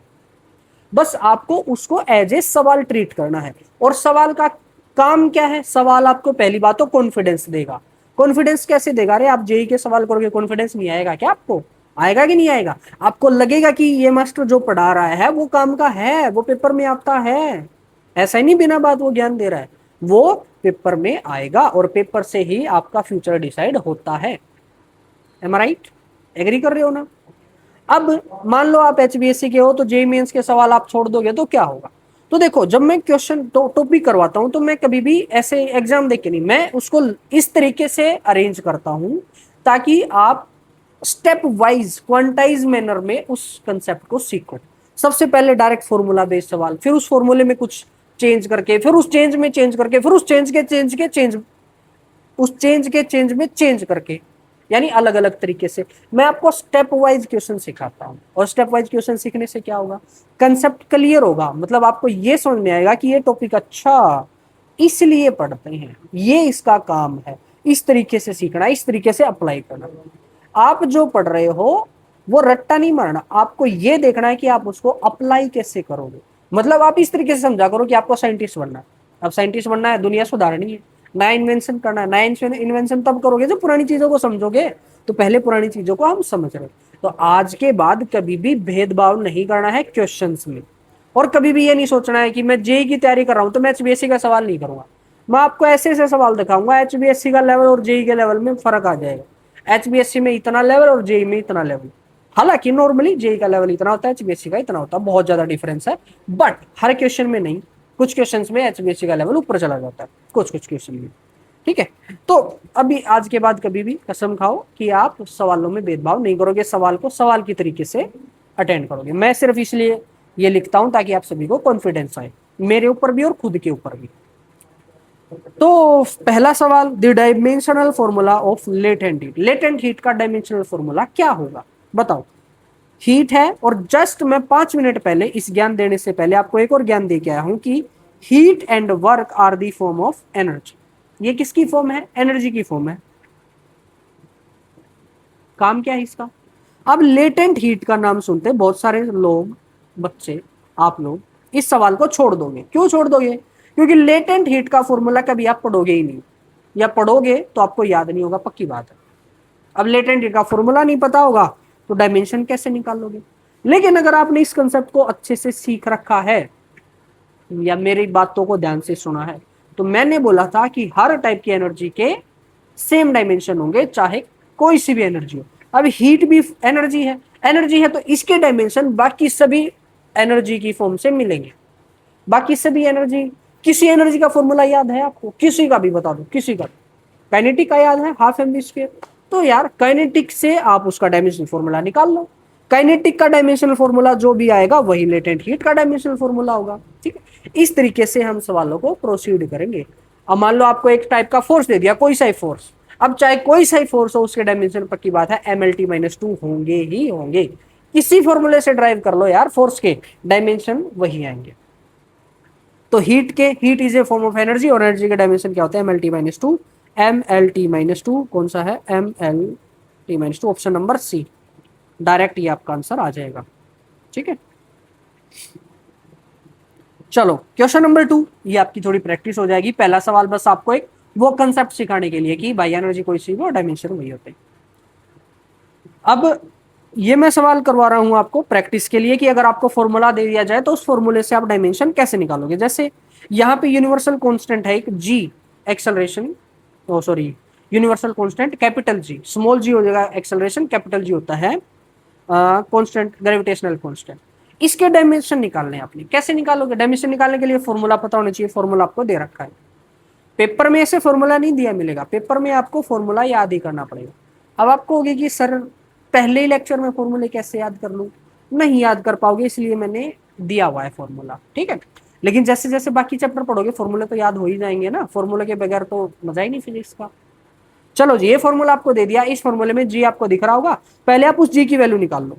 बस आपको उसको एज ए सवाल ट्रीट करना है। और सवाल का काम क्या है, सवाल आपको पहली बात तो कॉन्फिडेंस देगा। कॉन्फिडेंस कैसे देगा, अरे आप जेई के सवाल करोगे कॉन्फिडेंस नहीं आएगा क्या आपको, आएगा कि नहीं आएगा। आपको लगेगा कि ये मास्टर जो पढ़ा रहा है वो काम का है, वो पेपर में आता है, ऐसा ही नहीं बिना बात वो ज्ञान दे रहा है, वो पेपर में आएगा, और पेपर से ही आपका फ्यूचर डिसाइड होता है। एम आई राइट, एग्री कर रहे हो ना? अब मान लो आप HBSC के हो तो जेईई मेंस के सवाल आप छोड़ दोगे तो क्या होगा? तो देखो, जब मैं क्वेश्चन टॉपिक करवाता हूं तो मैं कभी भी ऐसे एग्जाम देख के नहीं, मैं उसको इस तरीके से अरेंज करता हूं ताकि आप स्टेप वाइज क्वांटाइज मैनर में उस कंसेप्ट को सीखो। सबसे पहले डायरेक्ट फॉर्मूला बेस्ड सवाल, फिर उस फॉर्मूले में कुछ चेंज करके, फिर उस चेंज में चेंज करके, फिर उस चेंज में चेंज करके, यानी अलग अलग तरीके से मैं आपको स्टेप वाइज क्वेश्चन सिखाता हूँ। और स्टेप वाइज क्वेश्चन सीखने से क्या होगा? कंसेप्ट क्लियर होगा, मतलब आपको ये समझ में आएगा कि ये टॉपिक अच्छा इसलिए पढ़ते हैं, ये इसका काम है, इस तरीके से सीखना, इस तरीके से अप्लाई करना। आप जो पढ़ रहे हो वो रट्टा नहीं मारना, आपको ये देखना है कि आप उसको अप्लाई कैसे करोगे। मतलब आप इस तरीके से समझा करो कि आपको साइंटिस्ट बनना है। अब साइंटिस्ट बनना है, दुनिया सुधारनी है, नया इन्वेंशन करना है। नया इन्वेंशन तब करोगे जब पुरानी चीजों को समझोगे, तो पहले पुरानी चीजों को हम समझ रहे। तो आज के बाद कभी भी भेदभाव नहीं करना है क्वेश्चंस में, और कभी भी ये नहीं सोचना है कि मैं जेईई की तैयारी कर रहा हूं तो मैं HBSC का सवाल नहीं करूंगा। मैं आपको ऐसे ऐसे सवाल दिखाऊंगा, HBSC का लेवल और जेईई के लेवल में फर्क आ जाएगा। HBSC में इतना लेवल और जेईई में इतना लेवल। हालांकि नॉर्मली जेईई का लेवल इतना होता है, HBSC का इतना होता है, बहुत ज्यादा डिफरेंस है, बट हर क्वेश्चन में नहीं। कुछ क्वेश्चन में HBSC का लेवल ऊपर चला जाता है, कुछ क्वेश्चन में। ठीक है, तो अभी आज के बाद कभी भी कसम खाओ कि आप सवालों में भेदभाव नहीं करोगे, सवाल को सवाल की तरीके से अटेंड करोगे। मैं सिर्फ इसलिए ये लिखता हूं ताकि आप सभी को कॉन्फिडेंस आए, मेरे ऊपर भी और खुद के ऊपर भी। तो पहला सवाल, the dimensional formula of latent heat. Latent heat का डायमेंशनल फॉर्मूला क्या होगा बताओ? हीट है, और जस्ट मैं 5 मिनट पहले इस ज्ञान देने से पहले आपको एक और ज्ञान दे के आया हूं कि heat and work are the form of energy. ये किसकी फॉर्म है? एनर्जी की फॉर्म है। काम क्या है इसका? अब लेटेंट हीट का नाम सुनते बहुत सारे लोग, बच्चे, आप लोग इस सवाल को छोड़ दोगे। क्यों छोड़ दोगे? क्योंकि लेटेंट हीट का फॉर्मूला कभी आप पढ़ोगे ही नहीं, या पढ़ोगे तो आपको याद नहीं होगा, पक्की बात है। अब लेटेंट हीट का फॉर्मूला नहीं पता होगा तो डायमेंशन कैसे निकालोगे? लेकिन अगर आपने इस कंसेप्ट को अच्छे से सीख रखा है या मेरी बातों को ध्यान से सुना है, तो मैंने बोला था कि हर टाइप की एनर्जी के सेम डायमेंशन होंगे, चाहे कोई सी भी एनर्जी हो। अब हीट भी एनर्जी है, एनर्जी है तो इसके डायमेंशन बाकी सभी एनर्जी की फॉर्म से मिलेंगे। बाकी सभी एनर्जी, किसी एनर्जी का फॉर्मूला याद है आपको? किसी का भी बता दो, किसी का। काइनेटिक का याद है, हाफ एम वी स्क्वायर। तो यार काइनेटिक से आप उसका डायमेंशनल फॉर्मूला निकाल लो। काइनेटिक का डायमेंशनल फॉर्मूला जो भी आएगा वही लेटेंट हीट का डायमेंशनल फॉर्मूला होगा। ठीक है, इस तरीके से हम सवालों को प्रोसीड करेंगे। अब मान लो आपको एक टाइप का फोर्स दे दिया, कोई सा फोर्स। अब चाहे कोई सा फोर्स हो, उसके डायमेंशन पक्की बात है MLT-2 होंगे ही होंगे। किसी फॉर्मूले से ड्राइव कर लो यार, फोर्स के डायमेंशन वही आएंगे। तो heat is a form of energy, और एनर्जी का डायमेंशन क्या होता है? MLT-2। MLT-2 कौन सा है? MLT-2, option number C. Direct ये आपका आंसर आ जाएगा। ठीक है, चलो क्वेश्चन नंबर 2, ये आपकी थोड़ी प्रैक्टिस हो जाएगी। पहला सवाल बस आपको एक वो कंसेप्ट सिखाने के लिए कि भाई एनर्जी कोई सी हो, डायमेंशन वही होते हैं। अब ये मैं सवाल करवा रहा हूं आपको प्रैक्टिस के लिए कि अगर आपको फॉर्मूला दे दिया जाए तो उस फॉर्मूले से आप डायमेंशन कैसे निकालोगे। जैसे यहाँ पे यूनिवर्सल कांस्टेंट है एक G, acceleration, universal constant capital G, small G हो जाएगा एक्सेलरेशन, कैपिटल जी होता है कांस्टेंट, ग्रेविटेशनल कांस्टेंट। इसके डायमेंशन निकालने हैं आपने। कैसे निकालोगे? डायमेंशन निकालने के लिए फॉर्मूला पता होना चाहिए। फॉर्मूला आपको दे रखा है, पेपर में ऐसे फॉर्मूला नहीं दिया मिलेगा, पेपर में आपको फॉर्मूला याद ही करना पड़ेगा। अब आपको होगी कि सर पहले ही लेक्चर में फॉर्मूले कैसे याद कर लूं? नहीं याद कर पाओगे, इसलिए मैंने दिया हुआ है फॉर्मूला। ठीक है, लेकिन जैसे जैसे बाकी चैप्टर पढ़ोगे फॉर्मूले तो याद हो ही जाएंगे ना। फॉर्मूले के बगैर तो मजा ही नहीं फिजिक्स का। चलो जी, ये फॉर्मूला आपको दे दिया, इस फॉर्मूले में जी आपको दिख रहा होगा, पहले आप उस जी की वैल्यू निकाल लो।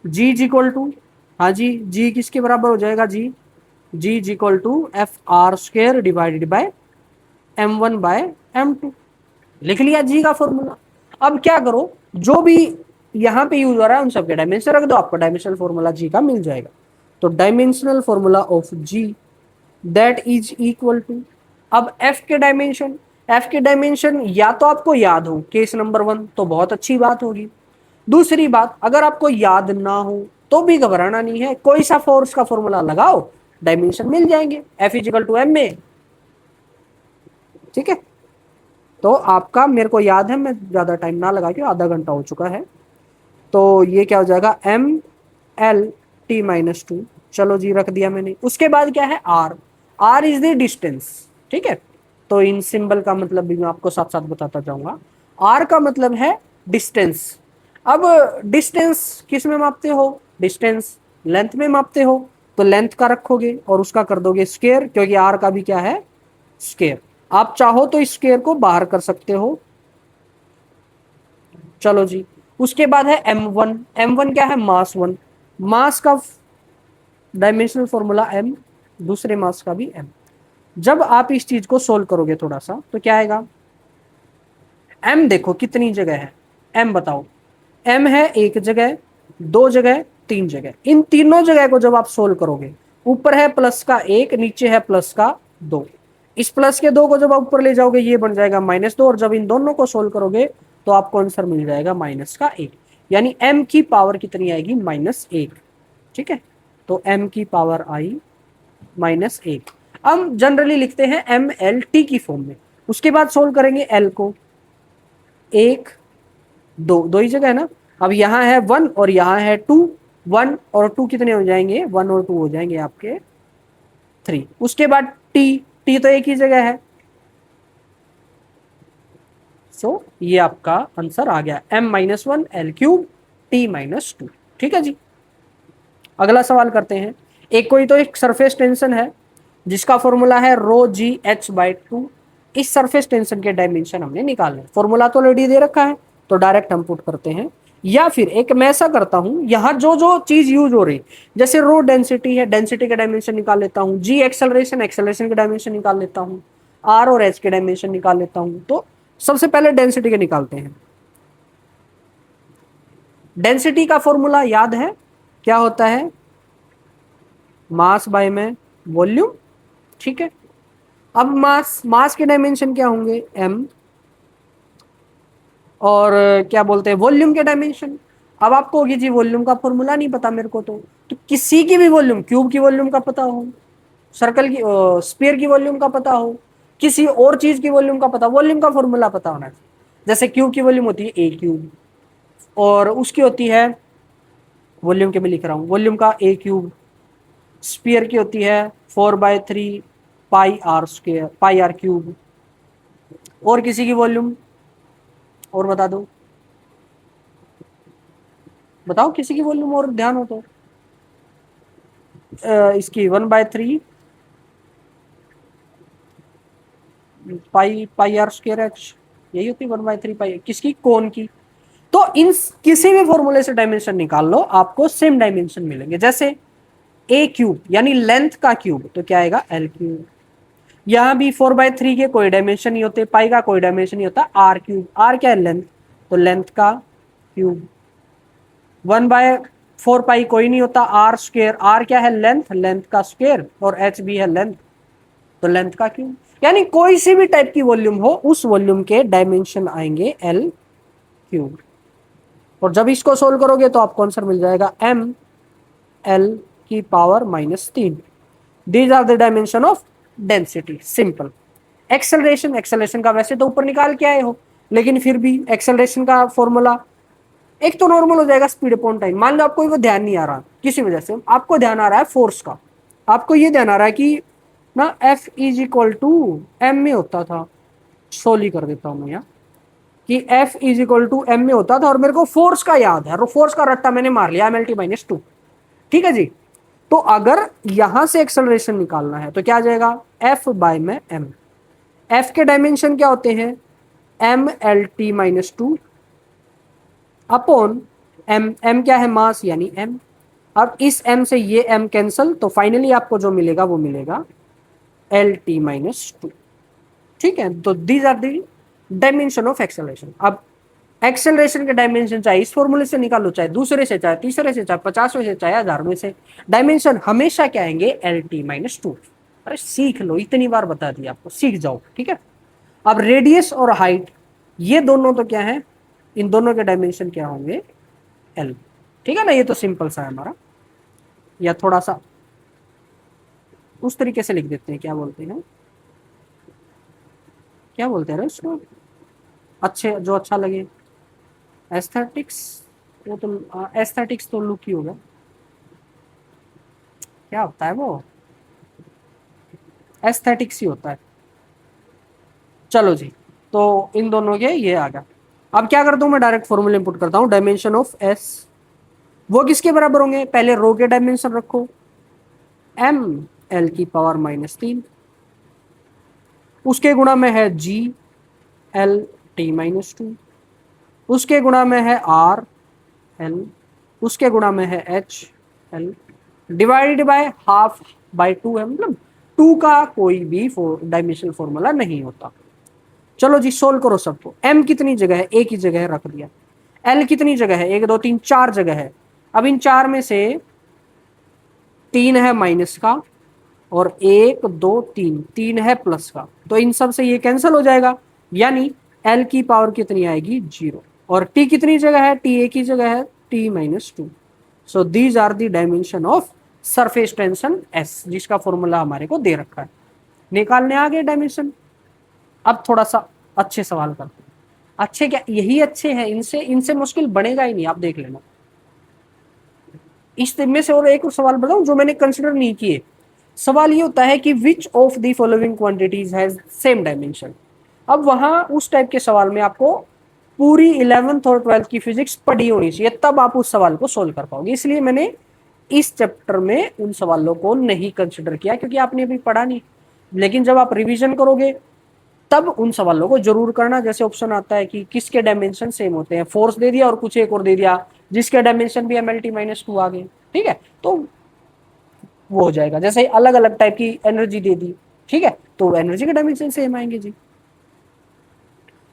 जी इज इक्वल टू, हाँ जी किसके बराबर हो जाएगा? G is equal to FR² divided by M1/M2। लिख लिया जी का फॉर्मूला। अब क्या करो, जो भी यहाँ पे यूज हो रहा है उन सबके डायमेंशन रख दो, आपको डायमेंशनल फॉर्मूला जी का मिल जाएगा। तो dimensional formula of G that is equal to, अब एफ के डायमेंशन या तो आपको याद हो, केस नंबर 1 तो बहुत अच्छी बात होगी। दूसरी बात, अगर आपको याद ना हो तो भी घबराना नहीं है, कोई सा फोर्स का फॉर्मूला लगाओ, डायमेंशन मिल जाएंगे। F is equal to M में। ठीक है, तो आपका, मेरे को याद है, मैं ज़्यादा टाइम ना लगा के, आधा घंटा हो चुका है, तो ये क्या हो जाएगा M L T minus two. चलो जी, रख दिया मैंने। उसके बाद क्या है R, R is the distance, ठीक है। तो इन सिंबल का मतलब भी मैं आपको साथ साथ बताता जाऊंगा। आर का मतलब है डिस्टेंस। अब डिस्टेंस किस में मापते हो, डिस्टेंस लेंथ में मापते हो, तो लेंथ का रखोगे और उसका कर दोगे स्क्वायर, क्योंकि आर का भी क्या है स्क्वायर। आप चाहो तो स्क्वायर को बाहर कर सकते हो। चलो जी, उसके बाद है m1। m1 क्या है, मास वन। मास का डायमेंशनल फॉर्मूला m, दूसरे मास का भी m। जब आप इस चीज को सोल्व करोगे थोड़ा सा, तो क्या आएगा, m देखो कितनी जगह है, m बताओ। m है एक जगह, दो जगह, तीन जगह। इन तीनों जगह को जब आप सोल्व करोगे, ऊपर है प्लस का एक, नीचे है प्लस का दो। इस प्लस के दो को जब आप ऊपर ले जाओगे, ये बन जाएगा माइनस दो, और जब इन दोनों को सोल्व करोगे तो आपको आंसर मिल जाएगा माइनस का एक। यानी m की पावर कितनी आएगी, माइनस एक। ठीक है, तो m की पावर आई माइनस एक। हम जनरली लिखते हैं एम एल टी की फॉर्म में। उसके बाद सोल्व करेंगे l को, एक दो, दो ही जगह है ना। अब यहाँ है वन और यहाँ है टू, वन और टू कितने हो जाएंगे, वन और टू हो जाएंगे आपके थ्री। उसके बाद टी, टी तो एक ही जगह है। सो ये आपका आंसर आ गया, m minus one L cube T minus to. ठीक है जी, अगला सवाल करते हैं। एक कोई तो एक सरफेस टेंशन है जिसका फॉर्मूला है रो जी एच बाई टू। इस सरफेस टेंशन के डायमेंशन हमने निकालने, फॉर्मूला तो ऑलरेडी दे रखा है, तो डायरेक्ट हम पुट करते हैं। या फिर एक मैं ऐसा करता हूं, यहाँ जो जो चीज यूज हो रही, जैसे रो डेंसिटी है, डेंसिटी का डायमेंशन निकाल लेता हूँ। जी एक्सेलरेशन, एक्सेलरेशन के डायमेंशन निकाल लेता हूँ। आर और एच के डायमेंशन निकाल लेता हूँ। तो सबसे पहले डेंसिटी के निकालते हैं। डेंसिटी का फॉर्मूला याद है, क्या होता है, मास बाय में वॉल्यूम। ठीक है, अब मास, मास के डायमेंशन क्या होंगे, m, और क्या बोलते हैं वॉल्यूम के डायमेंशन। अब आपको होगी जी वॉल्यूम का फॉर्मूला नहीं पता मेरे को, तो किसी की भी वॉल्यूम, क्यूब की वॉल्यूम का पता हो, सर्कल की, स्फीयर की वॉल्यूम का पता हो, किसी और चीज की वॉल्यूम का पता, वॉल्यूम का फॉर्मूला पता होना चाहिए। जैसे क्यूब की वॉल्यूम होती है ए क्यूब, और उसकी होती है, वॉल्यूम के मैं लिख रहा हूँ, वॉल्यूम का ए क्यूब। स्फीयर की होती है 4/3 pi R square, pi R cube. और किसी की वॉल्यूम और बता दो, बताओ किसी की वॉल्यूम और ध्यान हो तो। इसकी 1/3 पाई, पाई आर स्क्वायर एच, यही होती है 1/3 पाई। किसकी, कोन की। तो इन किसी भी फॉर्मूले से डायमेंशन निकाल लो, आपको सेम डायमेंशन मिलेंगे। जैसे ए क्यूब यानी लेंथ का क्यूब, तो क्या आएगा एल क्यूब। यहाँ भी 4/3 के कोई डायमेंशन नहीं होते, पाई का कोई डायमेंशन नहीं होता, आर क्यूब। आर क्या है, लेंथ, तो लेंथ का क्यूब। 1/4 पाई कोई नहीं होता, आर स्क्वायर। आर क्या है, लेंथ, लेंथ का स्क्वायर, और एच भी है लेंथ, तो लेंथ का क्यूब। यानी कोई सी भी टाइप की वॉल्यूम हो, उस वॉल्यूम के डायमेंशन आएंगे एल क्यूब। और जब इसको सोल्व करोगे तो आपको आंसर मिल जाएगा एम एल की पावर माइनस तीन। These are the dimension of density, simple. Acceleration, acceleration का वैसे तो ऊपर निकाल के आए हो, लेकिन फिर भी एक्सेलरेशन का फॉर्मूला एक तो नॉर्मल हो जाएगा स्पीड अपॉन टाइम। मान लो आपको वो ध्यान नहीं आ रहा किसी वजह से, आपको ध्यान आ रहा है फोर्स का, आपको ये ध्यान आ रहा है कि ना F is equal to M में होता था, सोली कर देता हूं मैं यहाँ, कि F is equal to M में होता था, और मेरे को फोर्स का याद है, और फोर्स का रट्टा मैंने मार लिया MLT-2। ठीक है जी, तो अगर यहां से एक्सेलरेशन निकालना है तो क्या आ जाएगा, F बाय में M। F के डायमेंशन क्या होते हैं, MLT-2 अपॉन M। M क्या है, मास यानी M। अब इस M से ये M कैंसल, तो फाइनली आपको जो मिलेगा वो मिलेगा LT-2। ठीक है, तो these are the dimension of acceleration. अब एक्सेलरेशन के डायमेंशन चाहे इस फॉर्मूले से निकालो, चाहे दूसरे से, चाहे तीसरे से, चाहे 50वें से, चाहे 1000वें से, डायमेंशन हमेशा क्या आएंगे, LT-2। अरे सीख लो, इतनी बार बता दिया आपको, सीख जाओ। ठीक है, अब रेडियस और हाइट, ये दोनों तो क्या है, इन दोनों के डायमेंशन क्या होंगे, L। ठीक है ना, ये तो सिंपल सा है हमारा। या थोड़ा सा उस तरीके से लिख देते हैं, क्या बोलते हैं, क्या बोलते हैं ना इसको, अच्छे जो अच्छा लगे। एस्थेटिक्स, वो तो एस्थेटिक्स तो लुक ही होगा, क्या होता है वो, एस्थेटिक्स ही होता है। चलो जी, तो इन दोनों के ये आ गया। अब क्या करता हूं मैं, डायरेक्ट फॉर्मूला इंपुट करता हूं, डायमेंशन ऑफ एस वो किसके बराबर होंगे, पहले रो के डायमेंशन रखो, एम एल की पावर -3, उसके गुणा में है जी एल टी -2, उसके गुणा में है आर एल, उसके गुणा में है H L, divided by half by 2 है, मतलब 2 का कोई भी डायमेंशनल फॉर्मूला नहीं होता। चलो जी सोल्व करो सबको। एम कितनी जगह है, एक ही जगह है, रख दिया। एल कितनी जगह है, 1 2 3 4 जगह है। अब इन चार में से 3 है माइनस का, और 1 2 3 3 है प्लस का, तो इन सब से ये कैंसिल हो जाएगा, यानी एल की पावर कितनी आएगी, 0। और टी कितनी जगह है, टी एक ही जगह है, T -2। So these are the dimension of surface tension S, जिसका फॉर्मूला हमारे को दे रखा है। निकालने आ गए डायमेंशन। अब थोड़ा सा अच्छे सवाल करते हैं। अच्छे क्या, यही अच्छे हैं, इनसे इनसे मुश्किल बनेगा ही नहीं, आप देख लेना। इस में से और एक सवाल बताऊं जो मैंने कंसिडर नहीं किए। सवाल ये होता है कि which of the following quantities has same dimension. अब वहां उस टाइप के सवाल में आपको पूरी 11th और 12th की फिजिक्स पढ़ी होनी चाहिए, तब आप उस सवाल को सोल्व कर पाओगे। इसलिए मैंने इस चैप्टर में उन सवालों को नहीं कंसिडर किया, क्योंकि आपने अभी पढ़ा नहीं। लेकिन जब आप रिवीजन करोगे तब उन सवालों को जरूर करना। जैसे ऑप्शन आता है कि किसके डायमेंशन सेम होते हैं, फोर्स दे दिया और कुछ एक और दे दिया जिसके डायमेंशन भी MLT -2 आ गए, ठीक है, तो वो हो जाएगा। जैसे अलग अलग टाइप की एनर्जी दे दी, ठीक है, तो एनर्जी के डायमेंशन सेम आएंगे जी।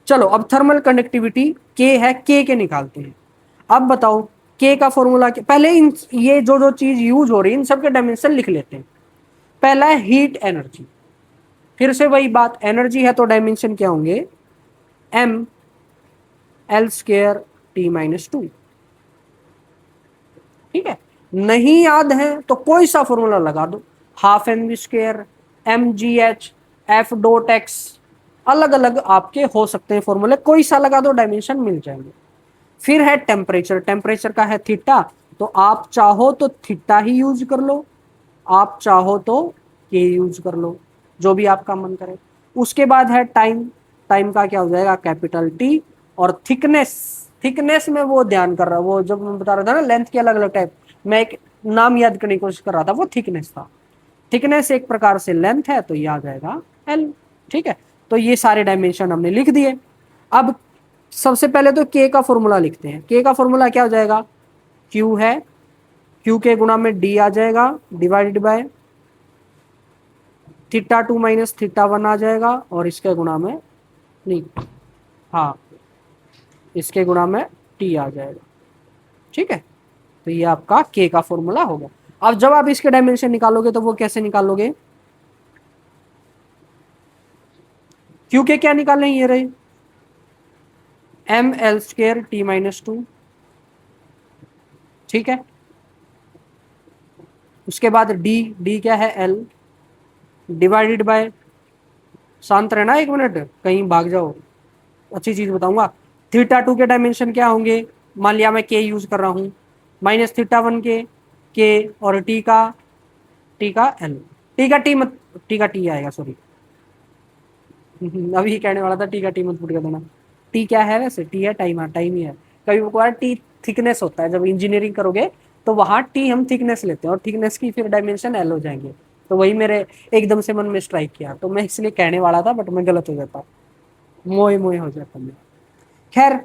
चलो अब थर्मल कंडक्टिविटी के है, के निकालते हैं। अब बताओ के का फॉर्मूला क्या, पहले इन ये जो जो चीज यूज हो रही है इन सबके डायमेंशन लिख लेते हैं। पहला है हीट एनर्जी, फिर से वही बात, एनर्जी है तो डायमेंशन क्या होंगे, एम एल स्क्र टी -2, ठीक है। नहीं याद है तो कोई सा फॉर्मूला लगा दो, हाफ mv², mgh, f.x, अलग अलग आपके हो सकते हैं फॉर्मूले, कोई सा लगा दो, डायमेंशन मिल जाएंगे। फिर है टेम्परेचर, टेम्परेचर का है थीटा, तो आप चाहो तो थीटा ही यूज कर लो, आप चाहो तो के यूज कर लो, जो भी आपका मन करे। उसके बाद है टाइम, टाइम का क्या हो जाएगा, कैपिटल टी। और थिकनेस, थिकनेस में वो ध्यान कर रहा, वो जब मैं बता रहा था ना लेंथ के अलग अलग टाइप, मैं एक नाम याद करने की कोशिश कर रहा था, वो थिकनेस था। थिकनेस एक प्रकार से लेंथ है, तो ये आ जाएगा एल, ठीक है। तो ये सारे डायमेंशन हमने लिख दिए। अब सबसे पहले तो के का फॉर्मूला लिखते हैं। के का फॉर्मूला क्या हो जाएगा, क्यू है, क्यू के गुणा में डी आ जाएगा, डिवाइडेड बाय θ2 - θ1 आ जाएगा, और इसके गुणा में, नहीं, हाँ, इसके गुणा में टी आ जाएगा, ठीक है। तो ये आपका के का फॉर्मूला होगा। अब जब आप इसके डायमेंशन निकालोगे तो वो कैसे निकालोगे, क्यू के क्या निकालने, ये रहे ml² t -2, ठीक है। उसके बाद डी, डी क्या है, एल, डिवाइडेड बाय, शांत रहना 1 मिनट, कहीं भाग जाओ, अच्छी चीज बताऊंगा। θ2 के डायमेंशन क्या होंगे, मान लिया मैं के यूज कर रहा हूं, -θ1 के और टी का एल, टी का टी मत, टी का टी आएगा, सॉरी अभी कहने वाला था टी का टी मत पुट कर देना। टी क्या है वैसे, टी है टाइम, टाइम ही है। कभी कभार टी थिकनेस होता है, जब इंजीनियरिंग करोगे तो वहां टी हम थिकनेस लेते हैं, और थिकनेस की फिर डायमेंशन एल हो जाएंगे। तो वही मेरे एकदम से मन में स्ट्राइक किया, तो मैं इसलिए कहने वाला था, बट मैं गलत हो जाता, मोए मोए हो जाता मैं। खैर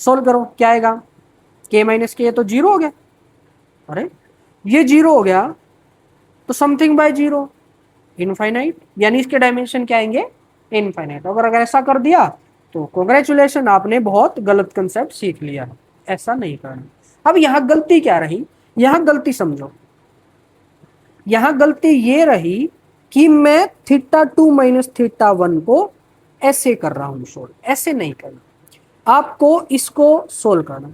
सोल्व करो, क्या आएगा, के के तो 0 हो गया, अरे ये 0 हो गया तो समथिंग बाय 0 इनफाइनाइट, यानी इसके डायमेंशन क्या आएंगे, इनफाइनाइट। अगर ऐसा कर दिया तो कॉन्ग्रेचुलेशन, आपने बहुत गलत कंसेप्ट सीख लिया है, ऐसा नहीं करना। अब यहाँ गलती क्या रही, यहाँ गलती समझो, यहाँ गलती ये रही कि मैं θ2 - θ1 को ऐसे कर रहा हूं सोल्व, ऐसे नहीं करना, आपको इसको सोल्व करना।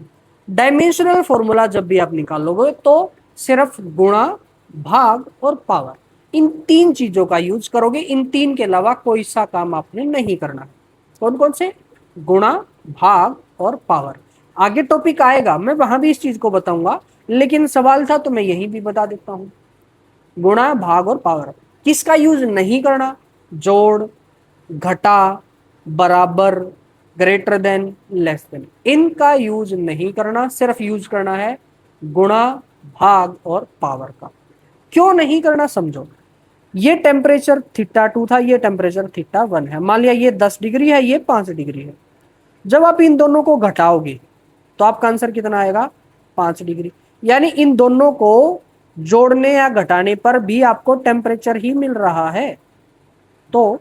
डायमेंशनल फॉर्मूला जब भी आप निकालोगे तो सिर्फ गुणा, भाग और पावर, इन 3 चीजों का यूज करोगे। इन 3 के अलावा कोई सा काम आपने नहीं करना। कौन कौन से, गुणा, भाग और पावर। आगे टॉपिक आएगा, मैं वहां भी इस चीज को बताऊंगा, लेकिन सवाल था तो मैं यहीं भी बता देता हूं। गुणा, भाग और पावर किसका यूज नहीं करना? जोड़, घटा, बराबर, ग्रेटर देन, लेस देन, इनका यूज नहीं करना, सिर्फ यूज करना है गुणा, भाग और पावर का। क्यों नहीं करना समझो। ये टेम्परेचर थीटा 2 था, ये टेम्परेचर थीटा 1 है। मान लिया ये 10 डिग्री है, ये 5 डिग्री है। जब आप इन दोनों को घटाओगे तो आपका आंसर कितना आएगा? 5 डिग्री। यानी इन दोनों को जोड़ने या घटाने पर भी आपको टेम्परेचर ही मिल रहा है। तो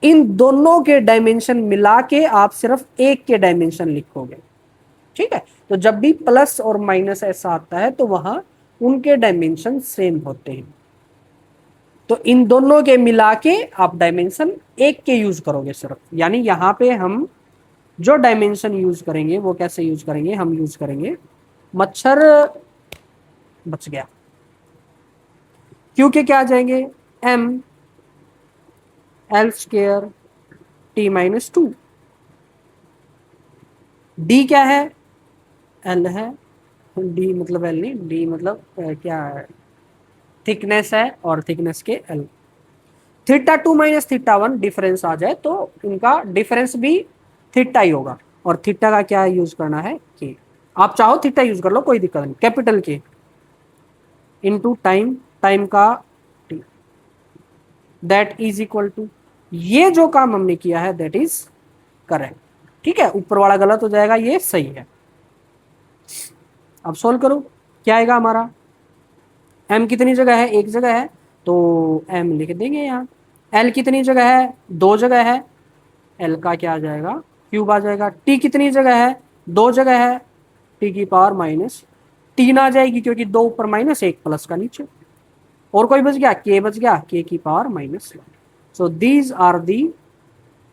इन दोनों के डायमेंशन मिला के आप सिर्फ एक के डायमेंशन लिखोगे। ठीक है, तो जब भी प्लस और माइनस ऐसा आता है तो वहां उनके डायमेंशन सेम होते हैं। तो इन दोनों के मिला के आप डायमेंशन एक के यूज करोगे सिर्फ। यानी यहां पे हम जो डायमेंशन यूज करेंगे वो कैसे यूज करेंगे? हम यूज करेंगे मच्छर बच गया, क्योंकि क्या आ जाएंगे? m l² t-2। d क्या है? l है। d मतलब l नहीं, d मतलब क्या है? थिकनेस है, और थिकनेस के l। Theta 2 minus theta 1 difference आ जाए तो इनका डिफरेंस भी थीटा ही होगा। और थीटा का क्या यूज करना है? के। आप चाहो थीटा यूज कर लो, कोई दिक्कत नहीं। Capital K into time, time का T, that is equal to, ये जो काम हमने किया है दैट इज करेक्ट। ठीक है, ऊपर वाला गलत हो जाएगा, ये सही है। अब सोल्व करो, क्या आएगा हमारा? m कितनी जगह है? एक जगह है, तो m लिख देंगे यहाँ। l कितनी जगह है? दो जगह है, l का क्या आ जाएगा? क्यूब आ जाएगा। t कितनी जगह है? दो जगह है, t की पावर -3 आ जाएगी, क्योंकि दो ऊपर माइनस, एक प्लस का नीचे। और कोई बच गया? k बच गया, k की power -1। So these are the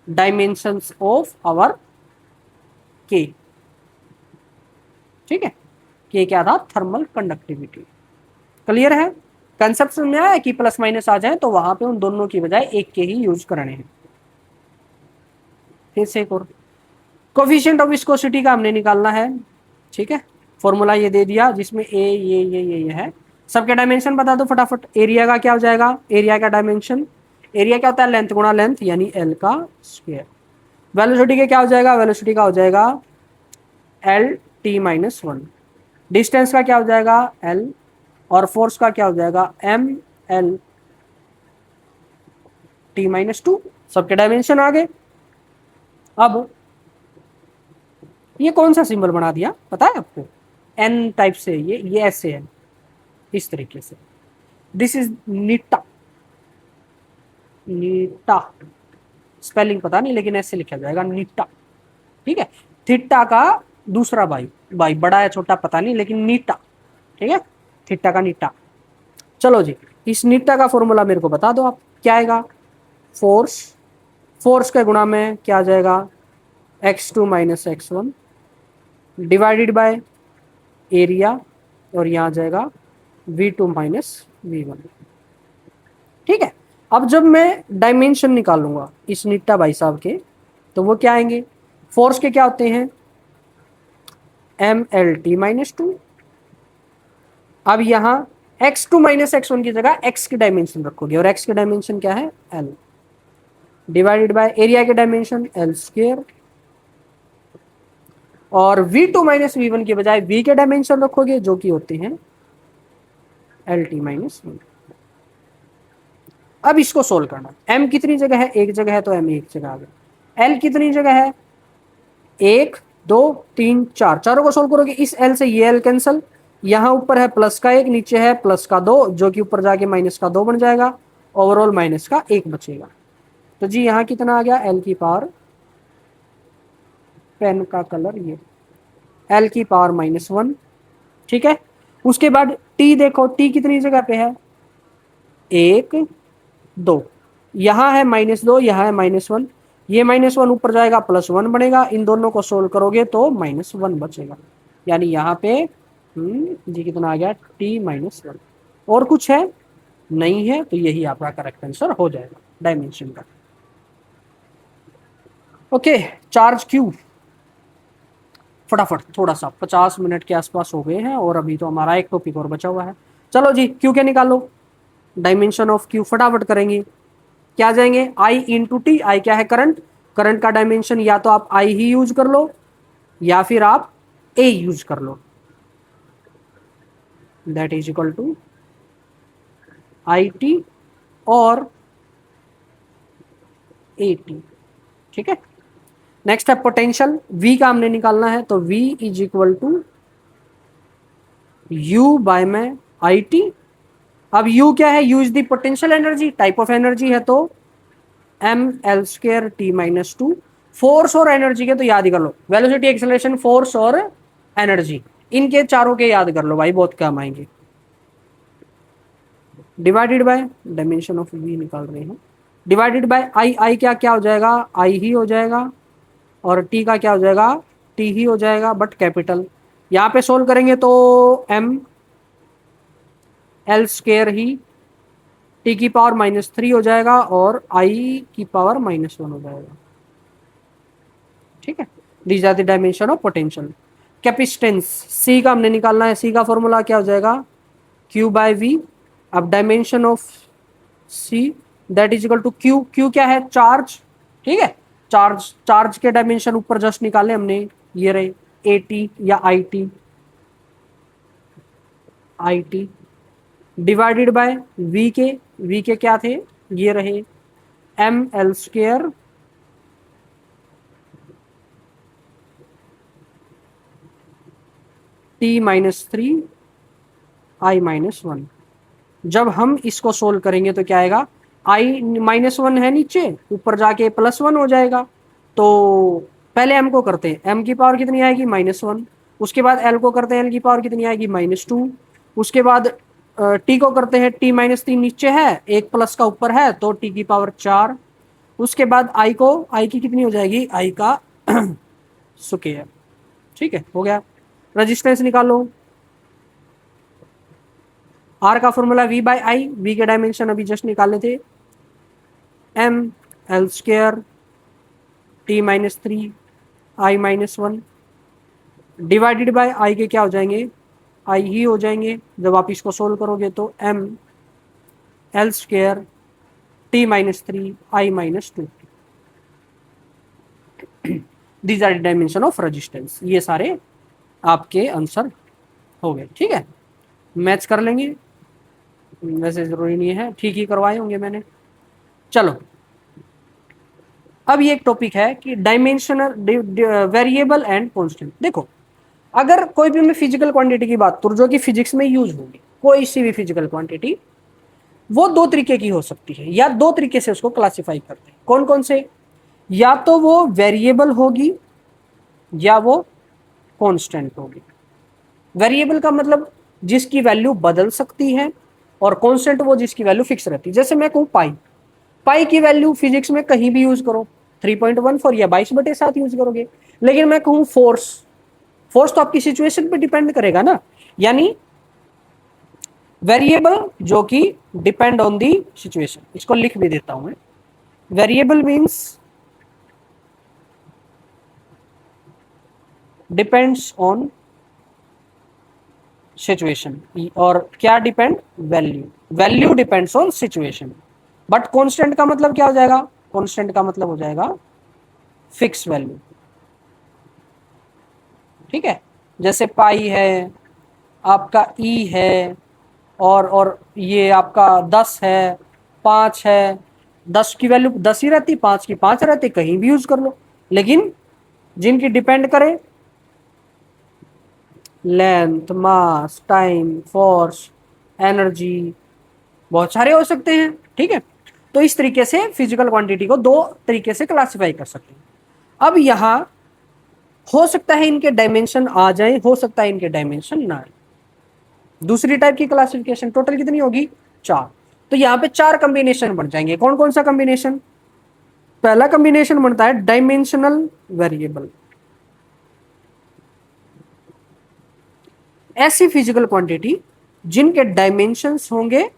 dimensions of our k। ठीक है, k क्या था? Thermal conductivity. क्लियर है? कंसेप्ट में आया कि प्लस माइनस आ जाए तो वहां पे उन दोनों की बजाय एक के ही यूज करने हैं। फिर से एक और, कोफिशिएंट ऑफ विस्कोसिटी का हमने निकालना है। ठीक है, फॉर्मूला ये दे दिया जिसमें ए ये है। सबके डायमेंशन बता दो फटाफट। एरिया का क्या हो जाएगा? एरिया का डायमेंशन, एरिया क्या होता है? लेंथ गुणा लेंथ, यानी एल का स्क्वायर। वेलोसिटी के क्या हो जाएगा? वेलोसिटी का हो जाएगा L t-1। डिस्टेंस का क्या हो जाएगा? L। और फोर्स का क्या हो जाएगा? ML t-2। सबके डायमेंशन आ गए। अब ये कौन सा सिंबल बना दिया पता है आपको? एन टाइप से, ये ऐसे है, इस तरीके से। This is Neeta, Neeta spelling पता नहीं, लेकिन ऐसे लिखा जाएगा नीटा। ठीक है, थीटा का दूसरा भाई, भाई बड़ा है छोटा पता नहीं, लेकिन नीटा। ठीक है, थीटा का नीटा। चलो जी, इस नीटा का फॉर्मूला मेरे को बता दो आप, क्या आएगा? फोर्स, फोर्स के गुणा में क्या आ जाएगा? x2 minus x1 divided by area, और यहाँ आ जाएगा v2 माइनस v1। ठीक है, अब जब मैं डायमेंशन निकालूंगा इस नीटा भाई साहब के, तो वो क्या आएंगे? फोर्स के क्या होते हैं? MLT-2। अब यहाँ x2 माइनस x1 की जगह x की डायमेंशन रखोगे, और x की डायमेंशन क्या है? L, डिवाइडेड बाय एरिया के डायमेंशन L²। और v2 माइनस v1 के बजाय v के डायमेंशन रखोगे, जो कि होते हैं LT-1। अब इसको सोल्व करना। m कितनी जगह है? एक जगह है, तो m एक जगह आ गया। l कितनी जगह है? 1 2 3 4, चारों को सोल्व करोगे, इस l से ये l कैंसिल, यहाँ ऊपर है प्लस का 1, नीचे है प्लस का 2, जो कि ऊपर जाके माइनस का 2 बन जाएगा, ओवरऑल माइनस का 1 बचेगा। तो जी यहाँ कितना आ गया? l की पावर, पेन का कलर ये, l की पावर -1। ठीक है, उसके बाद t देखो, t कितनी जगह पे है? 1 2, यहाँ है -2, यहाँ है -1, ये -1 ऊपर जाएगा +1 बनेगा, इन दोनों को सोल्व करोगे तो -1 बचेगा। यानी यहाँ पे जी कितना आ गया? t-1। और कुछ है? नहीं है, तो यही आपका करेक्ट आंसर हो जाएगा डायमेंशन का। ओके, चार्ज क्यू, फटाफट थोड़ा सा 50 मिनट के आसपास हो गए हैं और अभी तो हमारा एक टॉपिक और बचा हुआ है। चलो जी, क्यू के निकालो, डायमेंशन ऑफ क्यू फटाफट करेंगे। क्या जाएंगे, आई इंटू टी, आई क्या है, करंट, करंट का डायमेंशन या तो आप आई ही यूज कर लो या फिर आप ए यूज कर लो, that is equal to I T और ए टी। ठीक है, नेक्स्ट है पोटेंशियल, V का हमने निकालना है, तो V is equal to U by में आई टी। अब U क्या है, U is the potential energy, type of energy है तो mL²T-2। फोर्स और एनर्जी के तो याद ही कर लो, वेलोसिटी, एक्सेलरेशन, फोर्स और एनर्जी, इनके चारों के याद कर लो भाई, बहुत काम आएंगे। Divided by dimension of V निकाल रहे हैं, डिवाइडेड बाय आई, आई क्या क्या हो जाएगा, आई ही हो जाएगा, और टी का क्या हो जाएगा, टी ही हो जाएगा बट कैपिटल। यहाँ पे सोल्व करेंगे तो mL² ही टी की पावर -3 हो जाएगा और आई की पावर -1 हो जाएगा। ठीक है, these are the dimension of potential. Capacitance, C का हमने निकालना है, सी का फॉर्मूला क्या हो जाएगा, Q बाय V। अब dimension of C that is equal to Q, Q क्या है, चार्ज। ठीक है, चार्ज, चार्ज के डायमेंशन ऊपर जस्ट निकाले हमने, ये रहे ए टी या I T, I T divided by V के, वी के क्या थे, ये रहे mL² T-3 I-1। जब हम इसको सोल्व करेंगे तो क्या आएगा, I-1 है नीचे, ऊपर जाके +1 हो जाएगा। तो पहले m को करते हैं, m की पावर कितनी आएगी, -1। उसके बाद l को करते हैं, l की पावर कितनी आएगी, -2। उसके बाद t को करते हैं, T-3 नीचे है, एक प्लस का ऊपर है तो t की पावर 4। उसके बाद i को, i की कितनी हो जाएगी, i का स्क्वायर। ठीक है, हो गया। रेजिस्टेंस निकालो, आर का फॉर्मूला V बाय आई, V के डायमेंशन अभी जस्ट निकाले थे, mL² T-3 I-1 divided by आई के क्या हो जाएंगे, आई ही हो जाएंगे। जब आप इसको सोल्व करोगे तो mL² T-3 I-2। These are dimension of resistance. ये सारे आपके आंसर हो गए। ठीक है, मैच कर लेंगे, वैसे जरूरी नहीं है, ठीक ही करवाए होंगे मैंने। चलो, अब ये एक टॉपिक है कि डायमेंशनल वेरिएबल एंड कांस्टेंट। देखो, अगर कोई भी मैं फिजिकल क्वांटिटी की बात करूं जो कि फिजिक्स में यूज होगी, कोई सी भी फिजिकल क्वांटिटी, वो दो तरीके की हो सकती है या दो तरीके से उसको क्लासिफाई करते हैं। कौन कौन से, या तो वो वेरिएबल होगी या वो कांस्टेंट होगी। वेरिएबल का मतलब जिसकी वैल्यू बदल सकती है, और कांस्टेंट वो जिसकी वैल्यू फिक्स रहती है। जैसे मैं कहूँ पाई, पाई की वैल्यू फिजिक्स में कहीं भी यूज करो, 3.14 या 22/7 यूज करोगे। लेकिन मैं कहूँ फोर्स, फोर्स तो आपकी सिचुएशन पे डिपेंड करेगा ना। यानी वेरिएबल जो कि डिपेंड ऑन दी सिचुएशन, इसको लिख भी देता हूं मैं। Variable means depends on situation, और क्या depend, value, value depends on situation. But constant का मतलब क्या हो जाएगा, कांस्टेंट का मतलब हो जाएगा फिक्स वैल्यू। ठीक है, जैसे पाई है, आपका ई है, और ये आपका 10 है, 5 है। 10 की वैल्यू 10 ही रहती, 5 की 5 रहती, कहीं भी यूज कर लो। लेकिन जिनकी डिपेंड करे, लेंथ, मास, टाइम, फोर्स, एनर्जी, बहुत सारे हो सकते हैं। ठीक है, तो इस तरीके से फिजिकल क्वांटिटी को दो तरीके से क्लासिफाई कर सकते हैं। अब यहां हो सकता है इनके डायमेंशन आ जाए, हो सकता है इनके डायमेंशन ना आए। दूसरी टाइप की क्लासिफिकेशन टोटल कितनी होगी, 4। तो यहाँ पे 4 कॉम्बिनेशन बन जाएंगे। कौन कौन सा कॉम्बिनेशन, पहला कॉम्बिनेशन बनता है डायमेंशनल वेरिएबल। ऐसी फिजिकल क्वांटिटी जिनके डायमेंशंस होंगे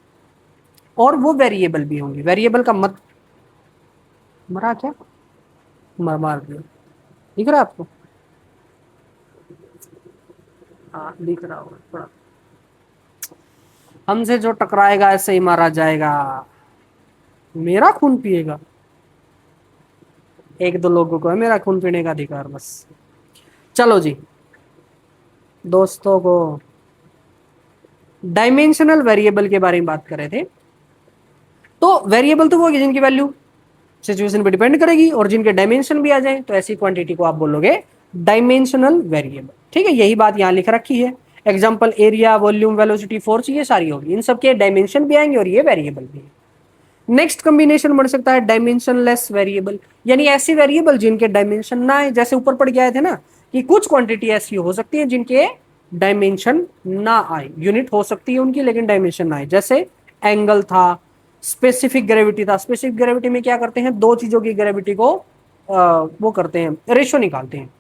और वो वेरिएबल भी होंगे। वेरिएबल का मत मरा क्या, मार दिया, दिख रहा है आपको? हाँ दिख रहा होगा थोड़ा। हमसे जो टकराएगा ऐसे ही मारा जाएगा। मेरा खून पिएगा? एक दो लोगों को है मेरा खून पीने का अधिकार बस। चलो जी दोस्तों को, डायमेंशनल वेरिएबल के बारे में बात कर रहे थे। तो वेरिएबल तो वो है जिनकी वैल्यू सिचुएशन पे डिपेंड करेगी और जिनके डायमेंशन भी आ जाए, तो ऐसी क्वांटिटी को आप बोलोगे डायमेंशनल वेरिएबल। ठीक है, यही बात यहाँ लिख रखी है। Example area, volume, velocity, force, ये सारी होगी, इन सबके डायमेंशन भी आएंगे और ये वेरिएबल भी है। नेक्स्ट कॉम्बिनेशन बन सकता है डायमेंशनलेस वेरिएबल, यानी ऐसी वेरिएबल जिनके डायमेंशन ना आए। जैसे ऊपर पढ़ के आए थे ना कि कुछ क्वांटिटी ऐसी हो सकती है जिनके डायमेंशन ना आए, यूनिट हो सकती है उनकी लेकिन डायमेंशन ना आए। जैसे एंगल था, स्पेसिफिक ग्रेविटी था। स्पेसिफिक ग्रेविटी में क्या करते हैं, दो चीजों की ग्रेविटी को वो करते हैं, रेशियो निकालते हैं।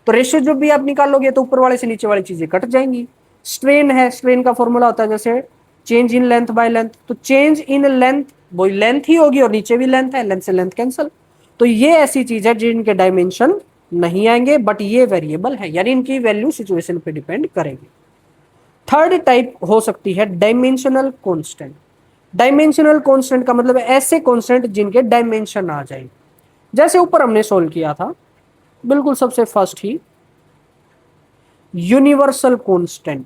तो रेशियो जब भी आप निकालोगे तो ऊपर वाले से नीचे वाली चीजें कट जाएंगी। स्ट्रेन है, स्ट्रेन का फॉर्मूला होता है जैसे change in length by length, तो चेंज इन लेंथ वही लेंथ ही होगी और नीचे भी लेंथ है, लेंथ से लेंथ कैंसल। तो ये ऐसी चीज है जिनके डायमेंशन नहीं आएंगे बट ये वेरिएबल है, यानी इनकी वैल्यू सिचुएशन पे डिपेंड करेगी। थर्ड टाइप हो सकती है डायमेंशनल कांस्टेंट। डायमेंशनल कांस्टेंट का मतलब है ऐसे कांस्टेंट जिनके डायमेंशन आ जाए। जैसे ऊपर हमने सोल्व किया था बिल्कुल सबसे फर्स्ट ही, यूनिवर्सल कांस्टेंट।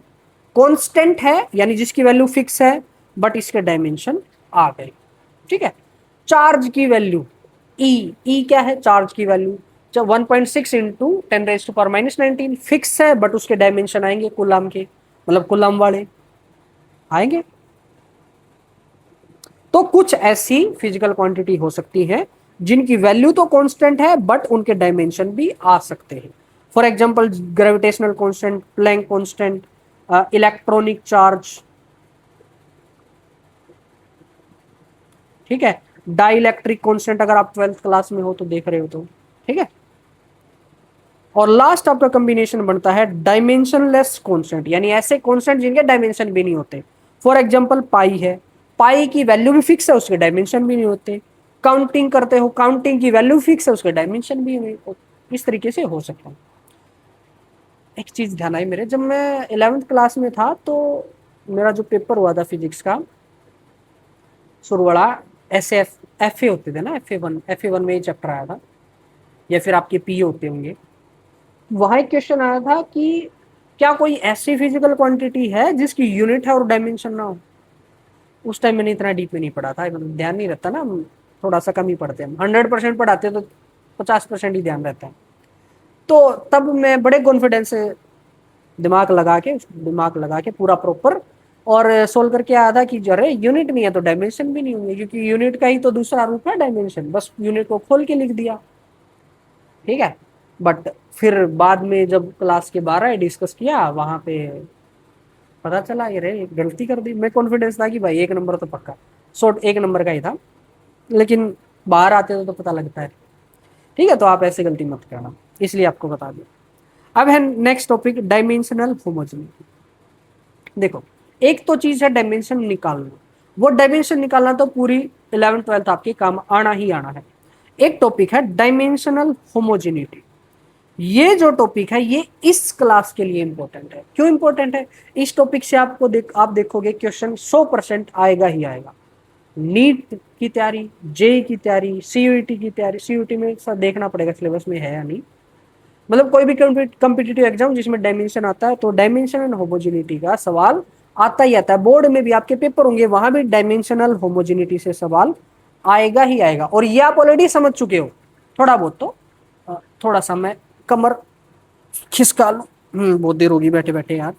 कांस्टेंट है यानी जिसकी वैल्यू फिक्स है बट इसके डायमेंशन आ गए। ठीक है, चार्ज की वैल्यू ई क्या है, चार्ज की वैल्यू 1.6 इंटू 10⁻⁻19 फिक्स है बट उसके डायमेंशन आएंगे कूलम के, मतलब कूलम वाले आएंगे। तो कुछ ऐसी फिजिकल क्वांटिटी हो सकती है जिनकी वैल्यू तो कांस्टेंट है बट उनके डायमेंशन भी आ सकते हैं। For example gravitational constant, Planck constant, electronic charge. ठीक है, डाइलेक्ट्रिक कांस्टेंट अगर आप 12th क्लास में हो तो देख रहे हो तो। ठीक है, और लास्ट आपका कॉम्बिनेशन बनता है डायमेंशनलेस कांस्टेंट, यानी ऐसे कांस्टेंट जिनके डायमेंशन भी नहीं होते। फॉर एग्जांपल पाई है, पाई की वैल्यू भी फिक्स है उसके डायमेंशन भी नहीं होते। काउंटिंग करते हो, काउंटिंग की वैल्यू फिक्स है उसके डायमेंशन भी नहीं होते। इस तरीके से हो सकता है। एक चीज ध्यान आई मेरे, जब मैं 11th क्लास में था तो मेरा जो पेपर हुआ था फिजिक्स का शुरुआला, ऐसे एफ ए होते थे ना, एफ ए वन में ये चैप्टर आया था या फिर आपके पी होते होंगे। वहां एक क्वेश्चन आया था कि क्या कोई ऐसी फिजिकल क्वांटिटी है जिसकी यूनिट है और डायमेंशन ना हो। उस टाइम मैंने इतना डीप में नहीं पढ़ा था, मतलब ध्यान नहीं रहता ना, हम थोड़ा सा कम ही पढ़ते हैं। 100% पढ़ाते तो 50% ही ध्यान रहता है। तो तब मैं बड़े कॉन्फिडेंस से दिमाग लगा के पूरा प्रॉपर और सोल्व करके आया था कि अरे यूनिट नहीं है तो डायमेंशन भी नहीं होंगे, क्योंकि यूनिट का ही तो दूसरा रूप है डायमेंशन। बस यूनिट को खोल के लिख दिया। ठीक है, बट फिर बाद में जब क्लास के 12 डिस्कस किया वहां पे पता चला ये रे गलती कर दी। मैं कॉन्फिडेंस था कि भाई 1 नंबर तो पक्का, शॉर्ट 1 नंबर का ही था, लेकिन बाहर आते तो पता लगता है। ठीक है, तो आप ऐसे गलती मत करना, इसलिए आपको बता दिया। अब है नेक्स्ट टॉपिक डायमेंशनल होमोजेनिटी। देखो, एक तो चीज है डायमेंशन निकालना, वो डायमेंशन निकालना तो पूरी 11th 12th आपके काम आना ही आना है। एक टॉपिक है डायमेंशनल होमोजेनिटी। ये जो टॉपिक है ये इस क्लास के लिए इंपॉर्टेंट है। क्यों इंपॉर्टेंट है? इस टॉपिक से आप देखोगे क्वेश्चन 100% आएगा ही आएगा। नीट की तैयारी, जेई की तैयारी, सीयूईटी की तैयारी, सीयूईटी में सब देखना पड़ेगा सिलेबस में है या नहीं, मतलब कोई भी कॉम्पिटिटिव एग्जाम जिसमें डायमेंशन आता है तो डायमेंशन एंड होमोजेनिटी का सवाल आता ही आता है। बोर्ड में भी आपके पेपर होंगे वहां भी डायमेंशनल होमोजेनिटी से सवाल आएगा ही आएगा, और ये आप ऑलरेडी समझ चुके हो थोड़ा बहुत। तो थोड़ा सा मैं कमर खिसका लूं, बहुत देर होगी बैठे बैठे यार।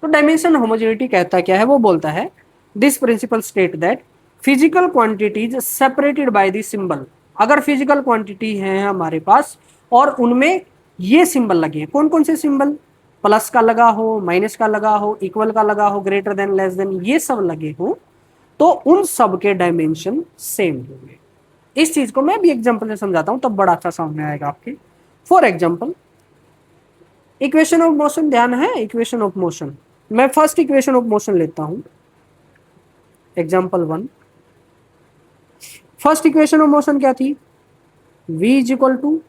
तो डायमेंशन होमोजेनिटी कहता क्या है, वो बोलता है this principle state that physical quantities separated by the symbol. अगर फिजिकल क्वांटिटी है हमारे पास और उनमें ये सिंबल लगे हैं, कौन कौन से सिंबल, प्लस का लगा हो, माइनस का लगा हो, इक्वल का लगा हो, ग्रेटर देन, लेस देन, ये सब लगे हो, तो उन सब के डायमेंशन सेम होंगे। इस चीज को मैं भी एग्जांपल से समझाता हूं तब बड़ा अच्छा सामने आएगा आपके। For example equation of motion, ध्यान है इक्वेशन ऑफ मोशन। मैं फर्स्ट इक्वेशन ऑफ मोशन लेता हूं, example 1। First equation of motion क्या थी, v is equal to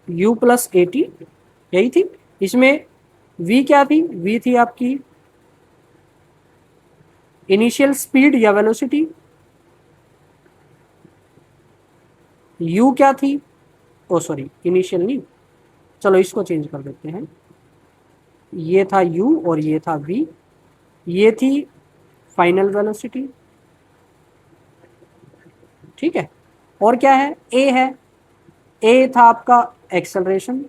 u plus A T, यही थी। इसमें v क्या थी? v थी आपकी इनिशियल स्पीड या वेलोसिटी। u क्या थी? ओ सॉरी, इनिशियल नहीं, चलो इसको चेंज कर देते हैं। ये था u और ये था v, ये थी फाइनल वेलोसिटी, ठीक है। और क्या है? a है, a था आपका एक्सेलरेशन।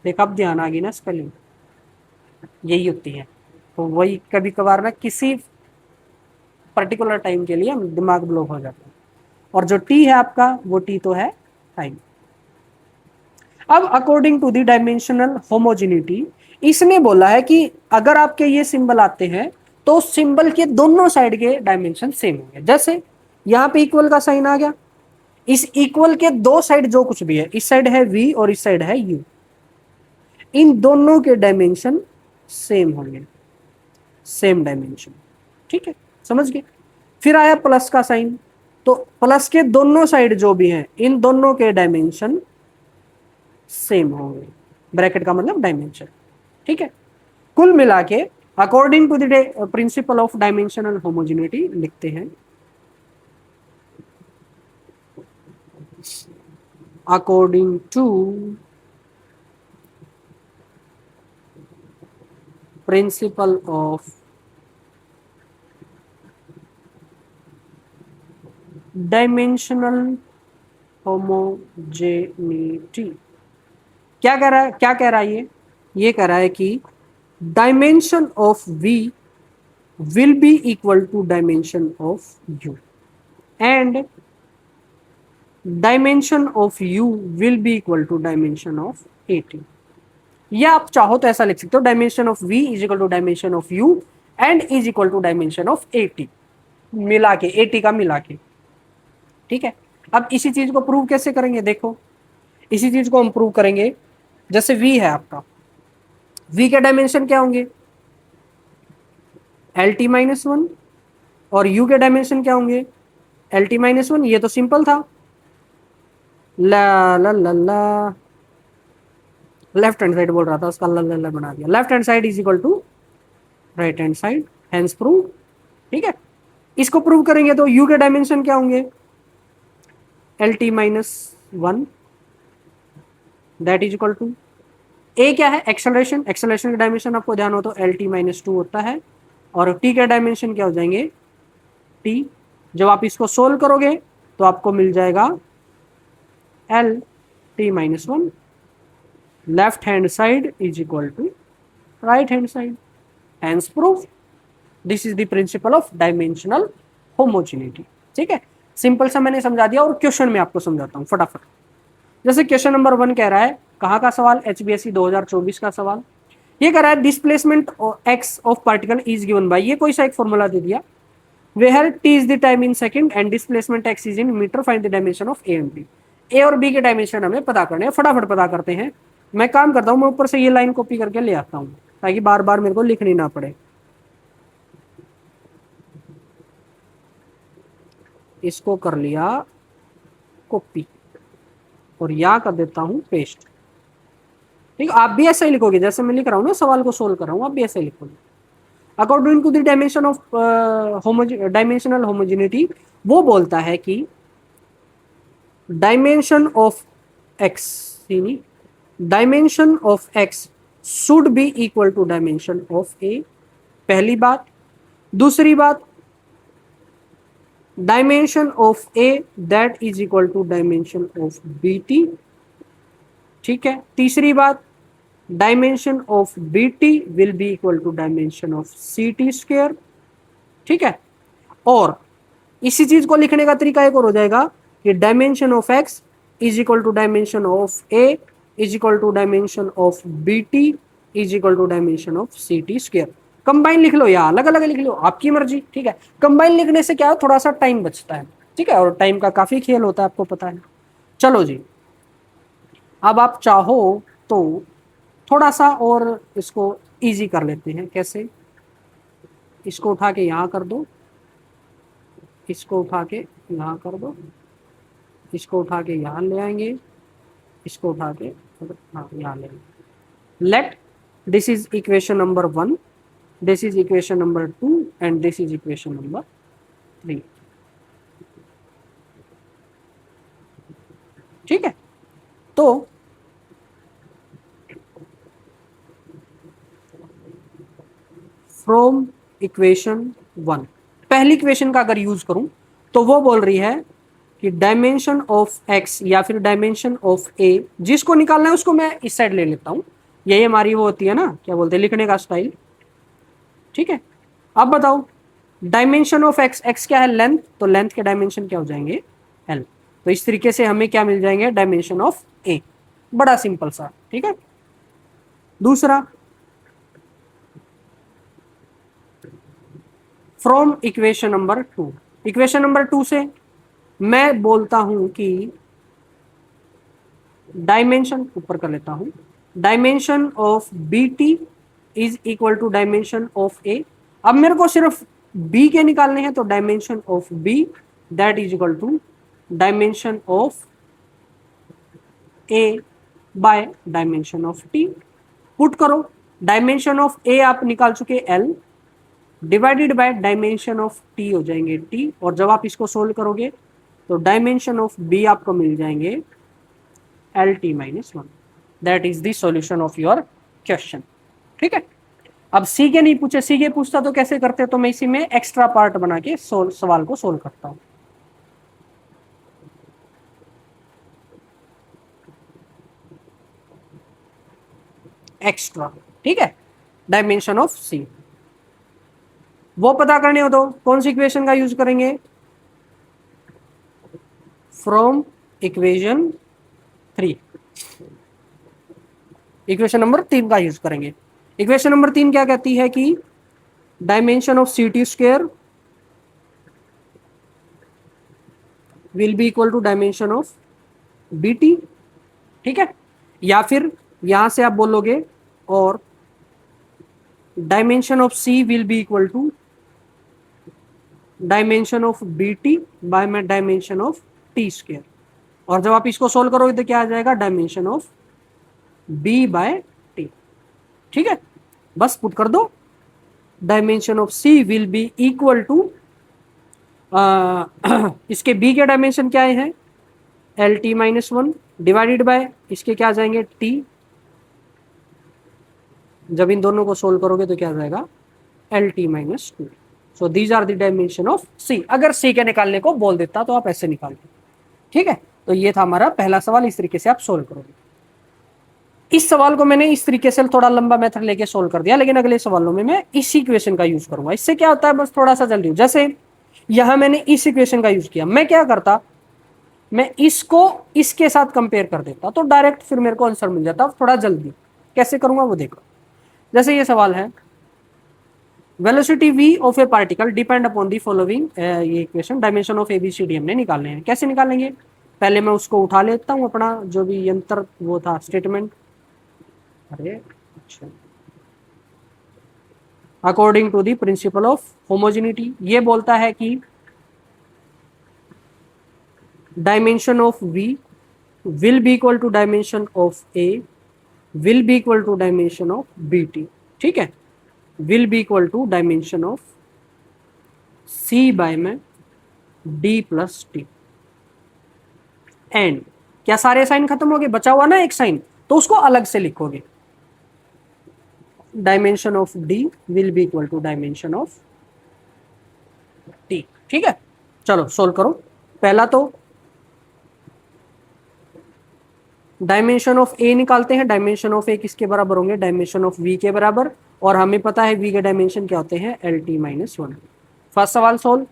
देखा, अब ध्यान आ गई ना स्पेलिंग, यही होती है। तो वही कभी कभार ना किसी पर्टिकुलर टाइम के लिए दिमाग ब्लॉक हो जाता है। और जो टी है आपका, वो टी तो है टाइम। अब according to the dimensional homogeneity, इसने बोला है कि अगर आपके ये सिंबल आते हैं तो सिंबल के दोनों साइड के डायमेंशन सेम होंगे। जैसे यहाँ पे इक्वल का साइन आ गया, इस इक्वल के दो साइड जो कुछ भी है, इस साइड है v और इस साइड है u, इन दोनों के डायमेंशन सेम होंगे, सेम डायमेंशन, ठीक है, समझ गए। फिर आया प्लस का साइन, तो प्लस के दोनों साइड जो भी हैं, इन दोनों के डायमेंशन सेम होंगे, ब्रैकेट का मतलब डायमेंशन, ठीक है। कुल मिला के according to the principle of dimensional homogeneity लिखते हैं, according to principle of dimensional homogeneity. क्या कह रहा है? क्या कह रहा है ये कह रहा है कि dimension of v will be equal to dimension of u and dimension of u will be equal to dimension of at। या आप चाहो तो ऐसा लिख सकते हो, dimension of v is equal to dimension of u and is equal to dimension of at, मिला के, at का मिला के, ठीक है। अब इसी चीज को प्रूव कैसे करेंगे? देखो, इसी चीज को हम प्रूव करेंगे। जैसे v है आपका, v के डायमेंशन क्या होंगे? एल टी माइनस वन, और u के डायमेंशन क्या होंगे? L T minus one. ये तो सिंपल था। ला ला ला ला, लेफ्ट हैंड साइड बोल रहा था, उसका ला ला ला बना दिया। Left hand side is equal to right hand side, hence prove, ठीक है। इसको प्रूव करेंगे तो u के डायमेंशन क्या होंगे? L T minus one, that is equal to a क्या है? एक्सेलरेशन। एक्सेलरेशन का डायमेंशन आपको ध्यान हो तो एल टी माइनस टू होता है, और t के डायमेंशन क्या हो जाएंगे? t। जब आप इसको सोल्व करोगे तो आपको मिल जाएगा L T minus one, left hand side is equal to right hand side, hence proof. This is the principle of dimensional homogeneity, ठीक है। सिंपल सा मैंने समझा दिया, और क्वेश्चन में आपको समझाता हूँ फटाफट। जैसे क्वेश्चन नंबर 1 कह रहा है, कहाँ का सवाल? HBSE 2024 का सवाल। ये कह रहा है displacement x of particle is given by, ये कोई सा एक फॉर्मूला दे दिया, where t is the time in second and displacement x is in metre, find the dimension of a and b। a और b के डायमेंशन हमें पता करने हैं, फटाफट पता करते हैं। मैं काम करता हूँ, मैं ऊपर से ये लाइन कॉपी करके ले आता हूँ ताकि बार बार मेरे को लिखनी ना पड़े। इसको कर लिया कॉपी और यहाँ कर देता हूँ पेस्ट, ठीक है। आप भी ऐसा ही लिखोगे जैसे मैं लिख रहा हूँ ना, सवाल को सोल्व कर रहा हूँ, आप भी ऐसा ही लिखोगे। According to the dimension of dimensional homogeneity, वो बोलता है कि dimension of x, dimension of x should be equal to dimension of a, पहली बात। दूसरी बात, dimension of a that is equal to dimension of B T, ठीक है। तीसरी बात, dimension of B t will be equal to dimension of C T square, ठीक है। और इसी चीज को लिखने का तरीका एक और हो जाएगा कि dimension of X is equal to dimension of A is equal to dimension of B T is equal to dimension of C T square. Combine लिख लो या अलग अलग लिख लो, आपकी मर्जी, ठीक है। कंबाइन लिखने से क्या है, थोड़ा सा टाइम बचता है, ठीक है, और टाइम का काफी खेल होता है, आपको पता है। चलो जी, अब आप चाहो तो थोड़ा सा और इसको इजी कर लेते हैं। कैसे? इसको उठा के यहाँ कर दो, इसको उठा के यहाँ कर दो, इसको उठा के यहाँ ले आएंगे, इसको उठा के हाँ यहाँ ले आएंगे। Let this is equation number 1, this is equation number 2 and this is equation number 3। ठीक है, तो फ्रॉम इक्वेशन 1 पहली इक्वेशन का अगर यूज करूं तो वो बोल रही है कि डायमेंशन ऑफ एक्स या फिर डायमेंशन ऑफ ए, जिसको निकालना है उसको मैं इस साइड ले लेता हूं, यही हमारी वो होती है ना, क्या बोलते हैं, लिखने का स्टाइल। ठीक है, अब बताओ डायमेंशन ऑफ एक्स, एक्स क्या है, लेंथ, तो लेंथ के डायमेंशन क्या हो जाएंगे, एल। तो इस तरीके से हमें क्या मिल जाएंगे, डायमेंशन ऑफ ए। बड़ा सिंपल सा। ठीक है, दूसरा from equation number 2, equation number 2 से मैं बोलता हूं कि डायमेंशन, ऊपर कर लेता हूं, dimension of B T is equal to dimension of a. अब मेरे को सिर्फ बी के निकालने हैं, तो dimension of b that is equal to dimension of A by dimension of t. Put करो, डायमेंशन ऑफ ए आप निकाल चुके l, divided by dimension of t हो जाएंगे टी, और जब आप इसको सोल्व करोगे तो डायमेंशन ऑफ बी आपको मिल जाएंगे L T minus 1। That is the solution of your question. ठीक है, अब सी के नहीं पूछे, सी के पूछता तो कैसे करते, तो मैं इसी में एक्स्ट्रा पार्ट बना के सवाल को सोल्व करता हूं। एक्स्ट्रा, ठीक है, डायमेंशन ऑफ सी वो पता करने हो तो कौन सी इक्वेशन का यूज करेंगे, फ्रॉम इक्वेशन 3, इक्वेशन नंबर 3 का यूज करेंगे। इक्वेशन नंबर 3 क्या कहती है कि dimension of C T square will be equal to dimension of B T. ठीक है, या फिर यहां से आप बोलोगे और dimension of C will be equal to dimension of B T by में डायमेंशन ऑफ टी स्क्वायर, और जब आप इसको सोल्व करोगे तो क्या आ जाएगा, dimension of B by T. ठीक है, बस पुट कर दो, dimension of C will be equal to इसके बी के डायमेंशन क्या है, L T minus 1 divided by इसके क्या आ जाएंगे, टी। जब इन दोनों को सोल्व करोगे तो क्या आ जाएगा, L T minus 2। So these are the dimension of C. अगर सी के निकालने को बोल देता तो आप ऐसे निकालते। ठीक है, तो ये था हमारा पहला सवाल, इस तरीके से आप सोल्व करोगे। इस सवाल को मैंने इस तरीके से थोड़ा लंबा मेथड लेके सोल्व कर दिया, लेकिन अगले सवालों में मैं इस इक्वेशन का यूज करूंगा। इससे क्या होता है, बस थोड़ा सा जल्दी, जैसे यहां मैंने इस इक्वेशन का यूज किया, मैं क्या करता, मैं इसको इसके साथ कंपेयर कर देता तो डायरेक्ट फिर मेरे को आंसर मिल जाता। थोड़ा जल्दी कैसे करूंगा वो देखो। जैसे ये सवाल है, velocity v of A particle depend upon the following, ये इक्वेशन, डायमेंशन ऑफ ABCD हमने निकालने हैं। कैसे निकालेंगे, पहले मैं उसको उठा लेता हूं अपना जो भी यंत्र वो था स्टेटमेंट, अरे अच्छा, according to the principle of homogeneity, ये बोलता है कि dimension of v will be equal to dimension of a will be equal to dimension of bt। ठीक है, will be equal to dimension of c by में d plus T. And क्या सारे sign खत्म हो गए, बचा हुआ ना एक साइन, तो उसको अलग से लिखोगे, dimension of d will be equal to dimension of t। ठीक है, चलो सोल्व करो। पहला तो डायमेंशन ऑफ a निकालते हैं, डायमेंशन ऑफ a किसके बराबर होंगे, डायमेंशन ऑफ v के बराबर, और हमें पता है v के डायमेंशन क्या होते हैं, एल टी माइनस 1। फर्स्ट सवाल solve,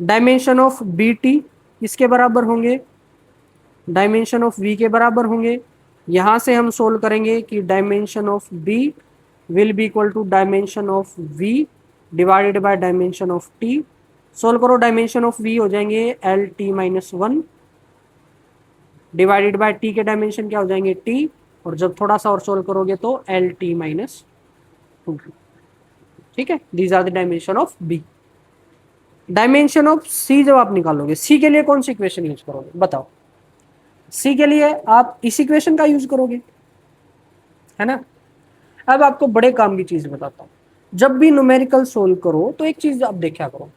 dimension of B T किसके बराबर होंगे, डायमेंशन ऑफ v के बराबर होंगे। यहां से हम सोल्व करेंगे कि dimension of b will be equal to dimension of v divided by dimension of t। Solve करो, डायमेंशन ऑफ v हो जाएंगे L T minus 1 divided by t के डायमेंशन क्या हो जाएंगे, t, और जब थोड़ा सा और सोल्व करोगे तो एल टी माइनस 2। ठीक है, these are the dimension of b। Dimension of c जब आप निकालोगे, सी के लिए कौन सी इक्वेशन यूज करोगे बताओ? सी के लिए आप इस इक्वेशन का यूज करोगे, है ना। अब आपको बड़े काम की चीज बताता हूं, जब भी न्यूमेरिकल सोल्व करो तो एक चीज आप देखा करो,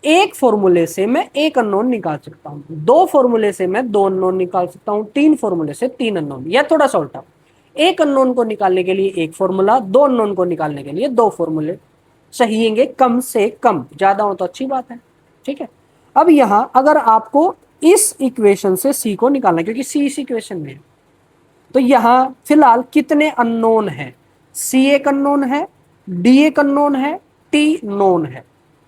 एक फॉर्मूले से मैं एक अननोन निकाल सकता हूं, दो फॉर्मूले से मैं दो अननोन निकाल सकता हूं, तीन फॉर्मूले से तीन अननोन, या थोड़ा सा उल्टा, एक अननोन को निकालने के लिए एक फॉर्मूला, दो अननोन को निकालने के लिए दो फॉर्मूले चाहिएंगे, कम से कम, ज्यादा हो तो अच्छी बात है, ठीक है। अब यहां अगर आपको इस इक्वेशन से सी को निकालना है, क्योंकि सी इस इक्वेशन में है, तो यहां फिलहाल कितने अननोन है? सी एक अननोन है, डी एक अननोन है, टी नोन है।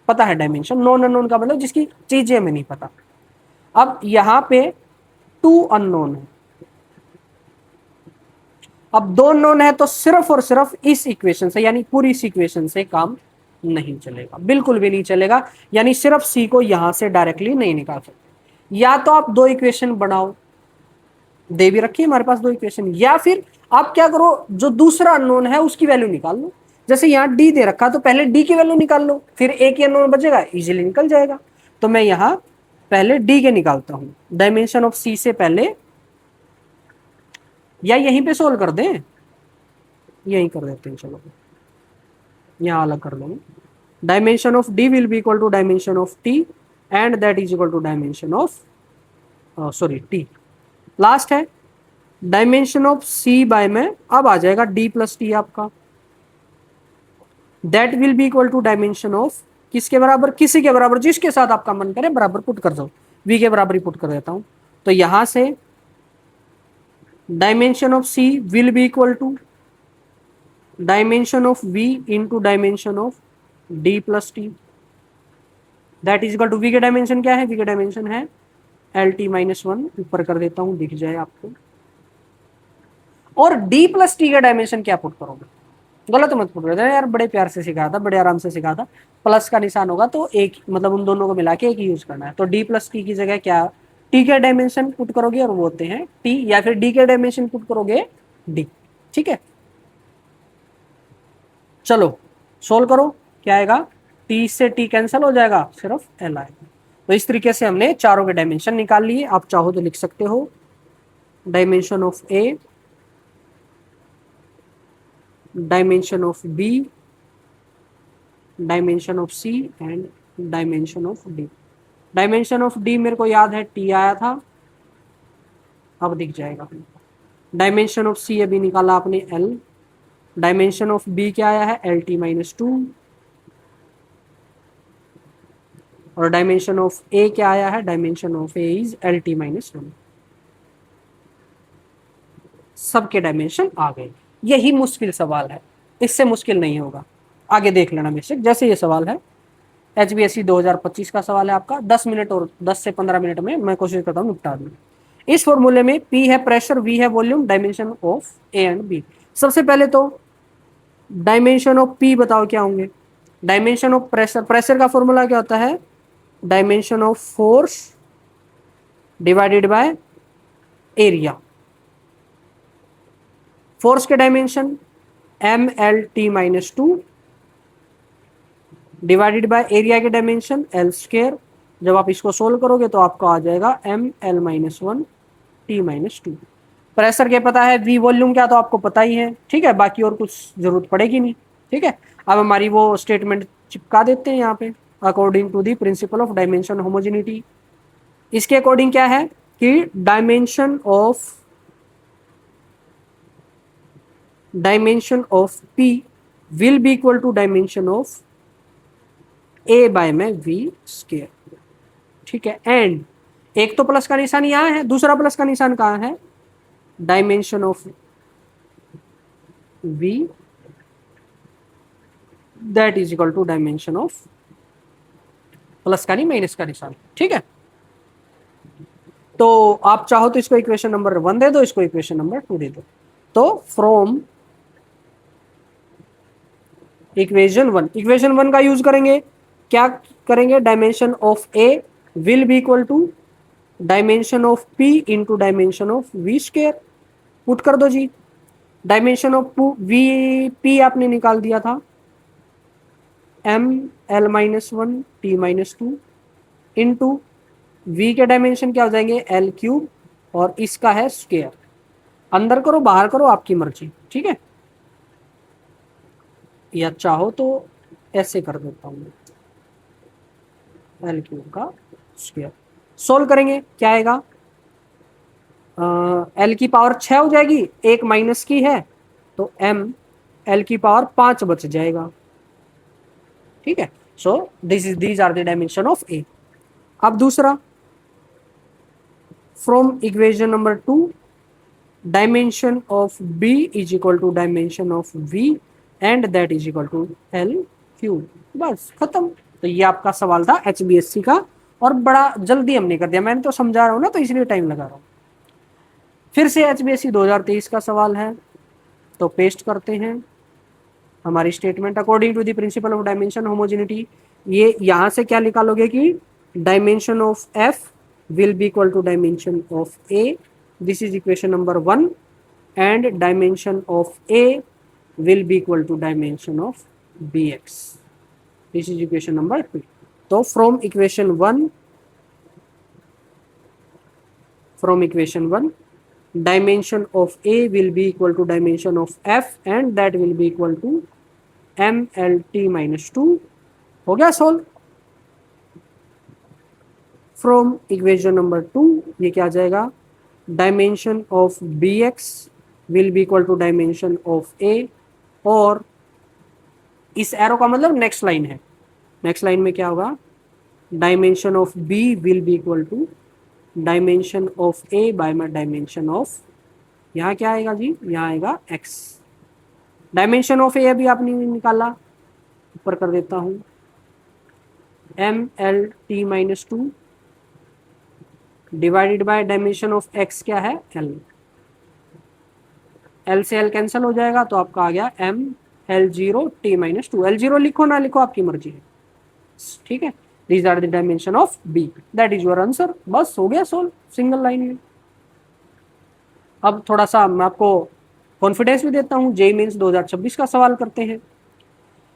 पता है डायमेंशन, नॉन अननोन का मतलब जिसकी चीजें हमें नहीं पता। अब यहां पे टू अननोन है, अब दो नोन है, तो सिर्फ और सिर्फ इस इक्वेशन से, यानी पूरी इस इक्वेशन से काम नहीं चलेगा, बिल्कुल भी नहीं चलेगा। यानी सिर्फ सी को यहां से डायरेक्टली नहीं निकाल सकते, या तो आप दो इक्वेशन बनाओ, दे भी रखिए हमारे पास दो इक्वेशन, या फिर आप क्या करो, जो दूसरा अननोन है उसकी वैल्यू निकाल लो। जैसे यहाँ डी दे रखा, तो पहले डी की वैल्यू निकाल लो, फिर एक ही अननोन बचेगा, इजीली निकल जाएगा। तो मैं यहाँ पहले डी के निकालता हूं, डायमेंशन ऑफ सी से पहले, या यहीं पे सोल्व कर दें, यहीं कर देते हैं, चलो यहाँ अलग कर लेंगे। Dimension of D will be equal to dimension of T, and that is equal to dimension of, sorry T last है, डायमेंशन ऑफ सी बाय में अब आ जाएगा डी प्लस टी आपका, that will be equal to dimension of किसके बराबर, किसी के बराबर, जिसके साथ आपका मन करे बराबर पुट कर दो, वी के बराबर ही पुट कर देता हूं। तो यहां से dimension of C will be equal to dimension of V into dimension of D plus T, that is equal to, V के डायमेंशन क्या है, वी के डायमेंशन है एल टी माइनस वन, ऊपर कर देता हूं दिख जाए आपको। और डी प्लस टी का डायमेंशन क्या पुट करोगे, गलत मत पुट करो यार, बड़े प्यार से सिखाया था, बड़े आराम से सिखाया था। प्लस का निशान होगा तो एक, मतलब उन दोनों को मिला के एक यूज करना है। तो डी प्लस टी की जगह क्या, टी के डायमेंशन पुट करोगे और वो होते हैं टी, या फिर डी के डायमेंशन पुट करोगे डी, ठीक है। चलो सोल्व करो, क्या आएगा, टी से टी कैंसिल हो जाएगा, सिर्फ एल आएगा। तो इस तरीके से हमने चारों के डायमेंशन निकाल लिए। आप चाहो तो लिख सकते हो dimension of A, dimension of B, dimension of C and dimension of D. Dimension of D मेरे को याद है टी आया था, अब दिख जाएगा। डायमेंशन ऑफ सी अभी निकाला आपने एल, डायमेंशन ऑफ बी क्या आया है एल टी माइनस टू, और डायमेंशन ऑफ ए क्या आया है, dimension of A is L T minus one. सबके डायमेंशन आ गए। यही मुश्किल सवाल है, इससे मुश्किल नहीं होगा, आगे देख लेना बेशक। जैसे ये सवाल है HBSC 2025 का सवाल है आपका, 10 मिनट और 10 से 15 मिनट में मैं कोशिश करता हूँ निपटा दूँ। इस फॉर्मूले में P है प्रेशर, V है volume, dimension of A and B। सबसे पहले तो डायमेंशन ऑफ P बताओ क्या होंगे, डायमेंशन ऑफ प्रेशर, प्रेशर का फॉर्मूला क्या होता है, dimension of force divided by area. Force के dimension MLT minus two divided by area के डायमेंशन L स्क्वायर। जब आप इसको सोल्व करोगे तो आपको आ जाएगा ML minus one T minus two. Pressure के पता है, V वॉल्यूम क्या तो आपको पता ही है, ठीक है, बाकी और कुछ जरूरत पड़ेगी नहीं, ठीक है। अब हमारी वो स्टेटमेंट चिपका देते हैं यहाँ पे, according to the principle of dimension homogeneity. इसके अकॉर्डिंग क्या है कि dimension of P will be equal to dimension of A by में V स्क्वायर, ठीक है। एंड एक तो प्लस का निशान यहाँ है, दूसरा प्लस का निशान कहाँ है, dimension of V that is equal to dimension of, plus का नहीं माइनस का निशान, ठीक है। तो आप चाहो तो इसको इक्वेशन नंबर 1 दे दो, इसको इक्वेशन नंबर 2 दे दो। तो फ्रॉम इक्वेशन 1 का यूज करेंगे, क्या करेंगे, dimension of A will be equal to dimension of P into dimension of V square, put कर दो जी। डायमेंशन ऑफ वी पी आपने निकाल दिया था M L minus one T minus two into V के डायमेंशन क्या हो जाएंगे एल क्यूब और इसका है स्क्वायर। अंदर करो बाहर करो आपकी मर्जी, ठीक है। या चाहो तो ऐसे कर देता हूँ, एल क्यूब का स्क्वायर। सोल्व करेंगे क्या आएगा, एल की पावर 6 हो जाएगी, एक माइनस की है तो एम एल की पावर 5 बच जाएगा, ठीक है। So these are the dimension of a. अब दूसरा, from equation number 2 dimension of b is equal to dimension of v and that is equal to l cube. बस खत्म। तो ये आपका सवाल था HBSC का, और बड़ा जल्दी हमने कर दिया, मैंने तो समझा रहा हूँ ना तो इसलिए टाइम लगा रहा हूँ। फिर से HBSC 2023 का सवाल है, तो पेस्ट करते हैं हमारी statement according to the principle of dimension homogeneity. ये यहाँ से क्या निकालोगे कि dimension of F will be equal to dimension of A, this is equation number 1, and dimension of A will be equal to dimension of B X, this is equation number 2। तो from equation 1 dimension of A will be equal to dimension of F and that will be equal to MLT minus 2। हो गया solve. From equation number 2 ये क्या आ जाएगा, dimension of BX will be equal to dimension of A, और इस arrow का मतलब नेक्स्ट लाइन है, नेक्स्ट लाइन में क्या होगा, dimension of B will be equal to dimension of A by my dimension of, यहाँ क्या आएगा जी, यहाँ आएगा x। डायमेंशन ऑफ ए अभी आपने निकाला, ऊपर कर देता हूँ, MLT minus 2 divided by dimension of x क्या है l, l से l कैंसिल हो जाएगा तो आपका आ गया ML0T माइनस 2। L0 लिखो ना लिखो आपकी मर्जी है, ठीक है। These are the dimension of B. That is your answer। बस हो गया सोल्व सिंगल लाइन में। अब थोड़ा सा मैं आपको कॉन्फिडेंस भी देता हूँ, जेईई मेंस 2026 का सवाल करते हैं।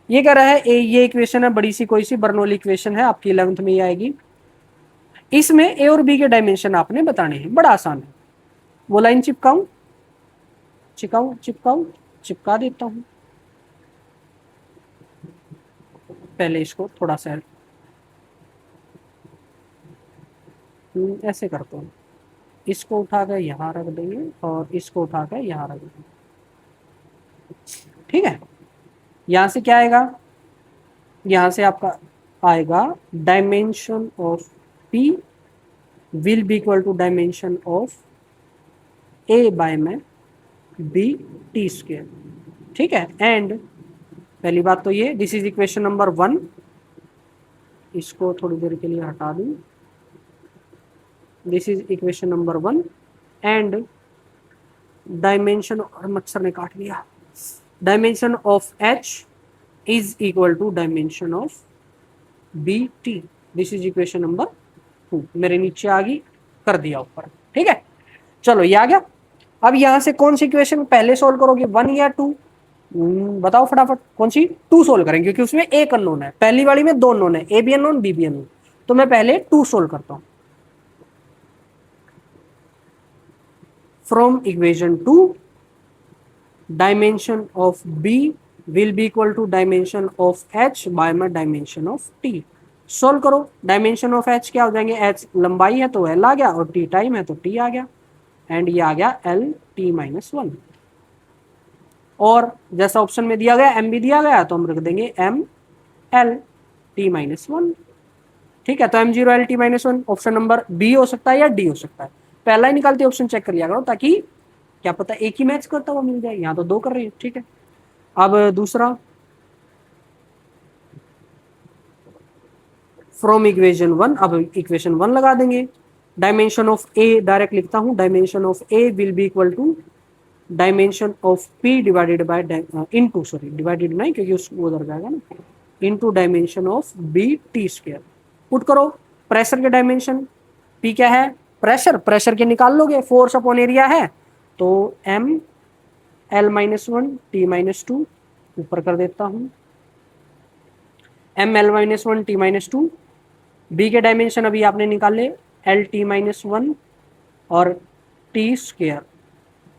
ये कह रहा है ये इक्वेशन है बड़ी सी कोई सी बर्नौली इक्वेशन है, आपकी 11th में ये आएगी। इसमें ए और बी के डायमेंशन आपने बताने हैं, बड़ा आसान है। वो लाइन चिपकाऊं चिपका देता हूँ। पहले इसको थोड़ा सा ऐसे करते हैं, इसको उठाकर यहाँ रख देंगे और इसको उठाकर यहाँ रख देंगे, ठीक है। यहाँ से क्या आएगा, यहाँ से आपका आएगा dimension of P will be equal to dimension of A by में B T स्क्वायर, ठीक है। एंड पहली बात तो ये, दिस इज इक्वेशन नंबर 1, इसको थोड़ी देर के लिए हटा दूं, this is equation number 1 and dimension, और मच्छर ने काट लिया, dimension of H is equal to dimension of BT, this is equation number 2। मेरे नीचे आ गई, कर दिया ऊपर, ठीक है। चलो ये आ गया। अब यहां से कौन सी इक्वेशन पहले सोल्व करोगे, 1 या 2? बताओ फटाफट, कौन सी? 2 सोल्व करेंगे क्योंकि उसमें एक अननोन है, पहली वाली में 2 अननोन है, A भी अननोन B भी अननोन, तो मैं पहले 2 सोल्व करता हूं। From equation 2 dimension of B will be equal to dimension of H by my dimension of T। Solve करो, डायमेंशन ऑफ H क्या हो जाएंगे, H लंबाई है तो L आ गया, और T टाइम है तो T आ गया, एंड ये आ गया LT माइनस 1। और जैसा ऑप्शन में दिया गया M भी दिया गया तो हम रख देंगे MLT माइनस 1, ठीक है। तो M0LT minus 1 option number B हो सकता है या D हो सकता है, पहला ही निकालते ऑप्शन चेक कर लिया करो ताकि क्या पता एक ही मैच करता हुआ मिल जाए, यहाँ तो 2 कर रहे हैं, ठीक है। अब दूसरा, फ्रॉम इक्वेशन 1, अब इक्वेशन 1 लगा देंगे, डायमेंशन ऑफ A डायरेक्ट लिखता हूँ, dimension of A will be equal to dimension of P divided by into, sorry divided नहीं क्योंकि उसको उधर जाएगा ना, into dimension of BT square. Put करो प्रेशर के डायमेंशन, P क्या है, प्रेशर के निकाल लोगे, फोर्स अपॉन एरिया है तो ML-1 T-2 ऊपर कर देता हूं, M L minus one T minus two, B के डायमेंशन अभी आपने निकाले एल टी माइनस वन और टी स्क्वेयर।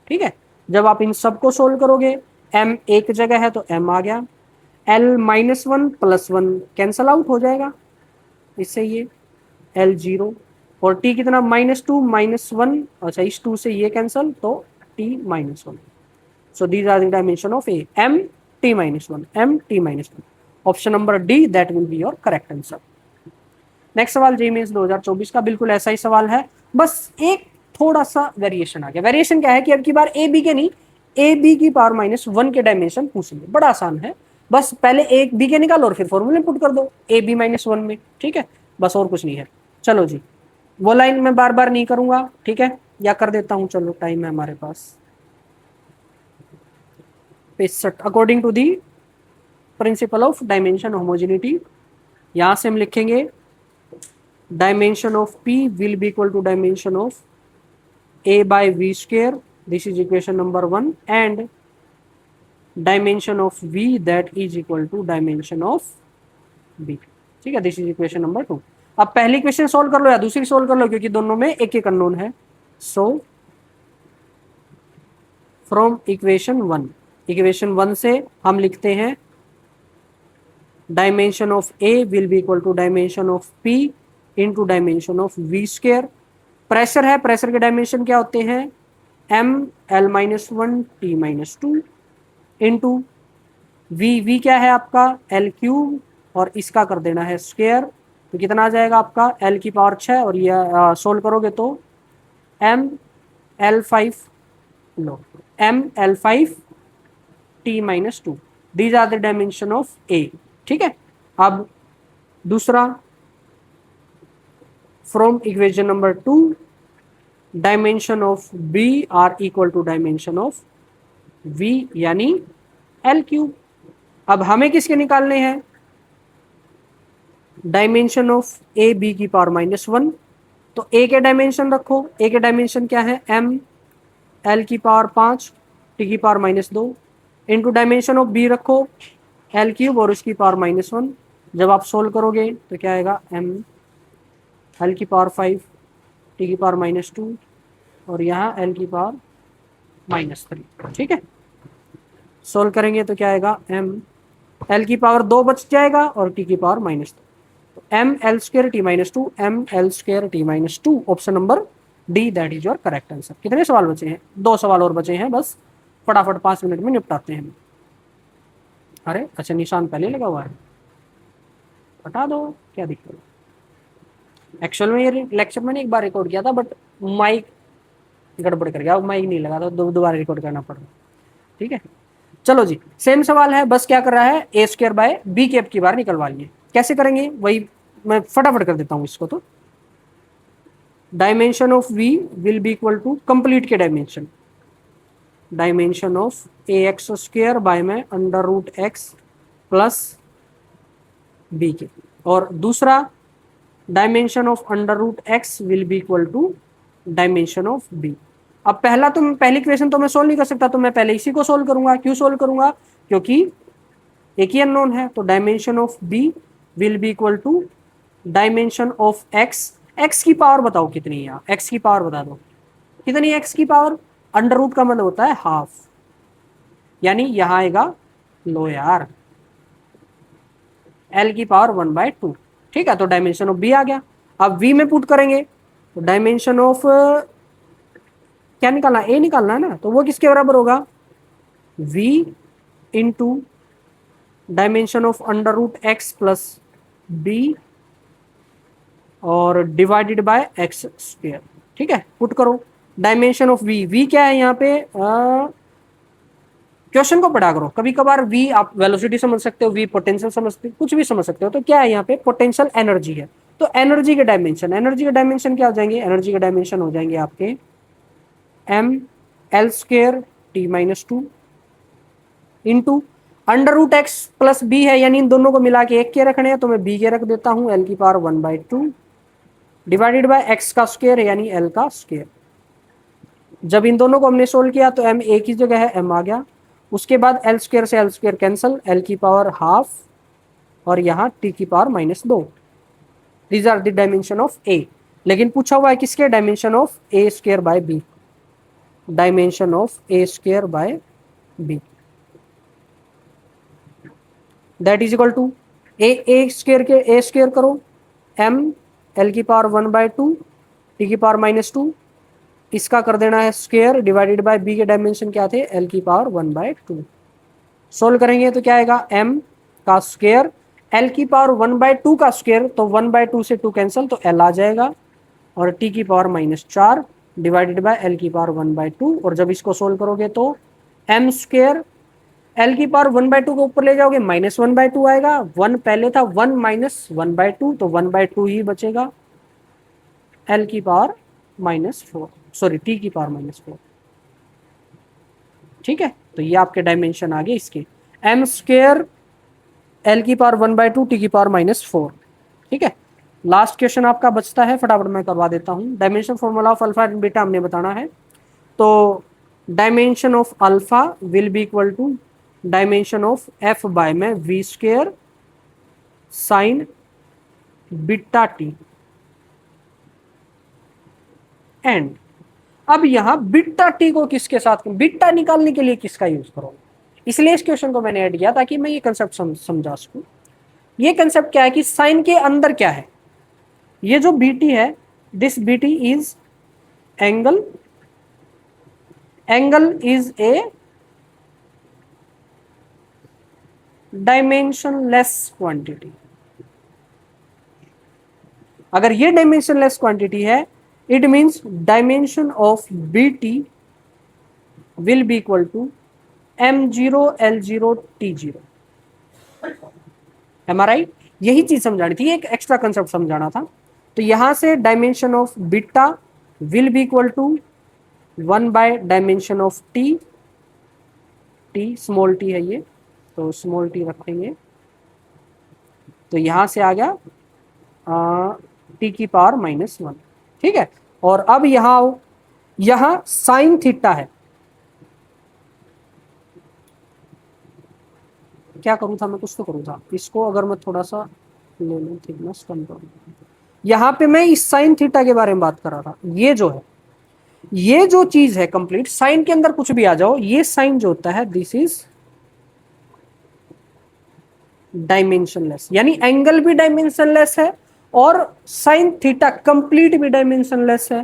ठीक है, जब आप इन सबको सोल्व करोगे, m एक जगह है तो m आ गया, l minus one plus one cancel out हो जाएगा इससे, ये l जीरो, और t कितना माइनस टू माइनस वन, अच्छा इस टू से ये कैंसल तो t minus one. So these are the dimension of A, m t minus one, m t minus one. Option number D that will be your correct answer. Next सवाल JEE mains 2024 का बिल्कुल ऐसा ही सवाल है, बस एक थोड़ा सा वेरिएशन आ गया। वेरिएशन क्या है कि अब की बार ए बी के नहीं, ए बी की पावर माइनस वन के डायमेंशन पूछेंगे। बड़ा आसान है, बस पहले एक बी के निकालो और फिर फॉर्मूले पुट कर दो ए बी माइनस वन में। ठीक है, बस और कुछ नहीं है। चलो जी, वो लाइन मैं बार बार नहीं करूंगा, ठीक है, या कर देता हूं, चलो टाइम है हमारे पास। According to the principle of dimension homogeneity, यहां से हम लिखेंगे dimension of P will be equal to dimension of A by V square, this is equation number 1, and dimension of V that is equal to dimension of B। ठीक है, this is equation number 2। अब पहली equation solve कर लो या दूसरी solve कर लो, क्योंकि दोनों में एक एक अननोन है। सो फ्रॉम इक्वेशन 1, इक्वेशन 1 से हम लिखते हैं dimension of A will be equal to dimension of P into dimension of V square. Pressure है, प्रेशर के डायमेंशन क्या होते हैं, M L minus one T minus two into V, V क्या है आपका एल क्यूब, और इसका कर देना है स्क्वेयर, तो कितना आ जाएगा आपका एल की पावर 6, और ये सोल्व करोगे तो एम एल फाइव, लो m l five t minus two, these are the dimension of a. ठीक है, अब दूसरा, from equation number 2 dimension of B are equal to dimension of V यानी L क्यूब। अब हमें किसके निकालने हैं, डायमेंशन ऑफ ए बी की पावर माइनस वन, तो ए के डायमेंशन रखो, ए के डायमेंशन क्या है एम एल की पावर 5 टी की पावर माइनस दो, इंटू डायमेंशन ऑफ बी रखो एल क्यूब और उसकी पावर माइनस वन। जब आप सोल्व करोगे तो क्या आएगा एम एल की पावर 5 टी की पावर माइनस टू, और यहाँ एल की पावर माइनस 3। ठीक है, सोल्व करेंगे तो क्या आएगा एम एल की पावर 2 बच जाएगा और टी की पावर माइनस 2, तो M L square T minus two, M L square T minus two. Option number D that is your correct answer. कितने सवाल बचे हैं, 2 सवाल और बचे हैं, बस फटाफट 5 मिनट में निपटाते हैं। अरे अच्छा, निशान पहले लगा हुआ है, हटा दो, क्या दिक्कत है। एक्चुअल में ये लेक्चर मैंने एक बार रिकॉर्ड किया था, बट माइक गड़बड़ कर गया, माइक नहीं लगा, तो दोबारा रिकॉर्ड करना पड़ रहा। ठीक है, चलो जी, सेम सवाल है, बस क्या कर रहा है ए स्क्वायर बाय बी कैप की बार निकलवा लिए। कैसे करेंगे वही मैं फटाफट कर देता हूं इसको। तो dimension of v will be equal to complete के dimension, dimension of a x square by में under root x plus b के, और दूसरा dimension of under root x will be equal to dimension of b. अब पहली equation तो मैं solve नहीं कर सकता, तो मैं पहले इसी को सोल्व करूंगा। क्यों सोल्व करूंगा, क्योंकि एक ही अननोन है, तो dimension of B will be equal to dimension of X. X की पावर बताओ कितनी है, यहाँ एक्स की पावर बता दो कितनी है। एक्स की पावर अंडर रूट का मतलब होता है हाफ, यानी यहां आएगा लो यार एल की पावर 1/2। ठीक है, तो डायमेंशन ऑफ बी आ गया। अब वी में पुट करेंगे तो डायमेंशन ऑफ क्या निकालना, ए निकालना है ना, तो वो किसके बराबर होगा v into dimension of under root x plus B और डिवाइडेड बाय एक्स स्क्वायर। ठीक है, पुट करो डायमेंशन ऑफ v क्या है यहाँ पे, क्वेश्चन को पढ़ा करो। कभी कभार v आप वेलोसिटी समझ सकते हो, v पोटेंशियल समझते हो, कुछ भी समझ सकते हो। तो क्या है यहाँ पे, पोटेंशियल एनर्जी है, तो एनर्जी के डायमेंशन क्या हो जाएंगे, एनर्जी के डायमेंशन हो जाएंगे आपके M L square T minus two into under root x plus B है, यानी इन दोनों को मिला के एक के रखने हैं, तो मैं बी के रख देता हूं एल की पावर 1/2 डिवाइडेड बाय एक्स का स्क्वायर यानी एल का स्क्वायर। जब इन दोनों को हमने सोल्व किया तो एम एक ही जगह है, एम आ गया। उसके बाद एल स्क्वायर से एल स्क्वायर कैंसल, एल की पावर हाफ और यहाँ t की power -2। These are the dimension of a। लेकिन पूछा हुआ है किसके, dimension of a square by b, dimension of a square by b, that is equal to a square के a स्क्वायर करो m l की पावर 1/2 t की power -2, इसका कर देना है स्क्वायर डिवाइडेड बाय b के डायमेंशन क्या थे, l की पावर 1/2। सोल्व करेंगे तो क्या आएगा, m का स्क्वायर l की पावर 1/2 का स्क्वायर, तो 1/2 से 2 कैंसिल, तो l आ जाएगा, और t की पावर -4 डिवाइडेड बाय l की पावर 1/2। और जब इसको सोल्व करोगे तो m स्क्वायर l की पावर 1/2 को ऊपर ले जाओगे -1/2 आएगा, 1 पहले था, 1 - 1/2, तो 1/2 ही बचेगा, l की पावर -4, सॉरी t की पावर -4। ठीक है, तो ये आपके डायमेंशन आ गए इसके, m स्क्वायर l की पावर 1/2 t की पावर -4। ठीक है, लास्ट क्वेश्चन आपका बचता है, फटाफट मैं करवा देता हूँ। Dimension formula of alpha and beta हमने बताना है, तो dimension of alpha will be equal to dimension of f by में v square sine beta t। And अब यहां बीटा टी को किसके साथ, बीटा निकालने के लिए किसका यूज करोगे, इसलिए इस क्वेश्चन को मैंने ऐड किया ताकि मैं ये कंसेप्ट समझा सकूं। ये कंसेप्ट क्या है कि साइन के अंदर क्या है, ये जो बीटी है, this BT is angle is a dimensionless quantity. अगर ये डायमेंशनलेस क्वांटिटी है, it means dimension of bt will be equal to m0 l0 t0। am I right? यही चीज समझानी थी, एक एक्स्ट्रा कंसेप्ट समझाना था। तो यहां से dimension of beta will be equal to 1 by dimension of T, T small T है ये, तो स्मॉल टी रखेंगे, तो यहां से आ गया टी की पावर -1। ठीक है, और अब यहां साइन थीटा है, क्या करूं था मैं, कुछ तो करूं था, इसको अगर मैं थोड़ा सा ले लूं, थिकनेस कम करूं, यहां पे मैं इस साइन थीटा के बारे में बात कर रहा था। ये जो है, ये जो चीज है कंप्लीट, साइन के अंदर कुछ भी आ जाओ, ये साइन जो होता है दिस इज डायमेंशनलेस, यानी एंगल भी डायमेंशनलेस है और साइन थीटा कंप्लीट भी डायमेंशनलेस है।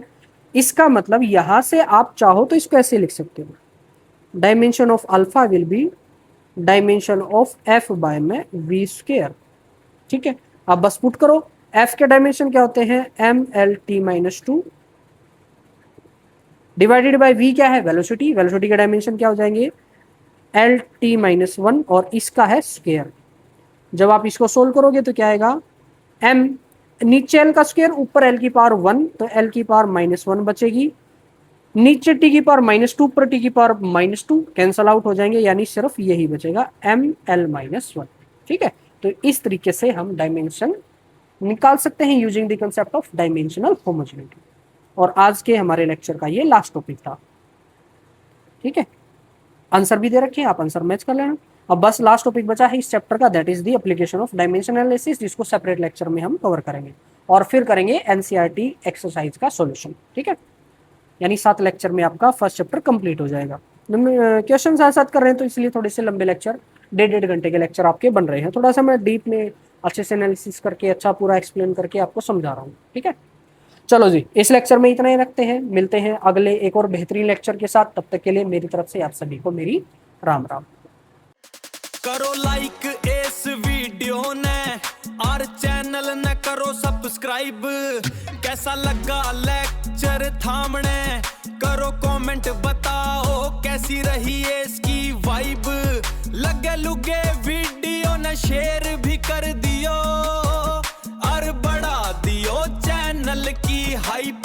इसका मतलब यहां से आप चाहो तो इसको ऐसे लिख सकते हो, dimension of alpha will be dimension of F by में वी स्क्वायर। ठीक है, अब बस पुट करो, एफ के डायमेंशन क्या होते हैं, M L T -2 divided by V क्या है, वेलोसिटी, वेलोसिटी के डायमेंशन क्या हो जाएंगे, एल टी -1, और इसका है स्क्वायर। जब आप इसको सोल्व करोगे तो क्या आएगा, m नीचे l का स्क्वायर ऊपर l की पावर 1, तो l की पावर -1 बचेगी, नीचे t की पावर -2 ऊपर t की पावर -2 कैंसल आउट हो जाएंगे, यानी सिर्फ यही बचेगा ml -1। ठीक है, तो इस तरीके से हम डायमेंशन निकाल सकते हैं using the concept of dimensional homogeneity. और आज के हमारे लेक्चर का ये लास्ट टॉपिक था। ठीक है, आंसर भी दे रखे हैं, आप आंसर मैच कर लेना। अब बस लास्ट टॉपिक बचा है इस चैप्टर का, that is the application of dimension analysis, जिसको सेपरेट लेक्चर में हम कवर करेंगे, और फिर करेंगे एनसीईआरटी एक्सरसाइज का सॉल्यूशन। ठीक है, यानी 7 लेक्चर में आपका फर्स्ट चैप्टर कंप्लीट हो जाएगा। क्वेश्चन साथ साथ कर रहे हैं तो इसलिए थोड़े से लंबे लेक्चर, 1.5 घंटे के लेक्चर आपके बन रहे हैं। थोड़ा सा मैं डीप में अच्छे से एनालिसिस करके अच्छा पूरा एक्सप्लेन करके आपको समझा रहा हूँ। ठीक है, चलो जी, इस लेक्चर में इतना ही रखते हैं, मिलते हैं अगले एक और बेहतरीन लेक्चर के साथ। तब तक के लिए मेरी तरफ से आप सभी को मेरी राम राम। करो लाइक इस वीडियो ने और चैनल ने करो सब्सक्राइब। कैसा लगा लेक्चर थामने, करो कमेंट बताओ कैसी रही है इसकी वाइब। लगे लुगे वीडियो ने शेयर भी कर दियो और बढ़ा दियो चैनल की हाइप।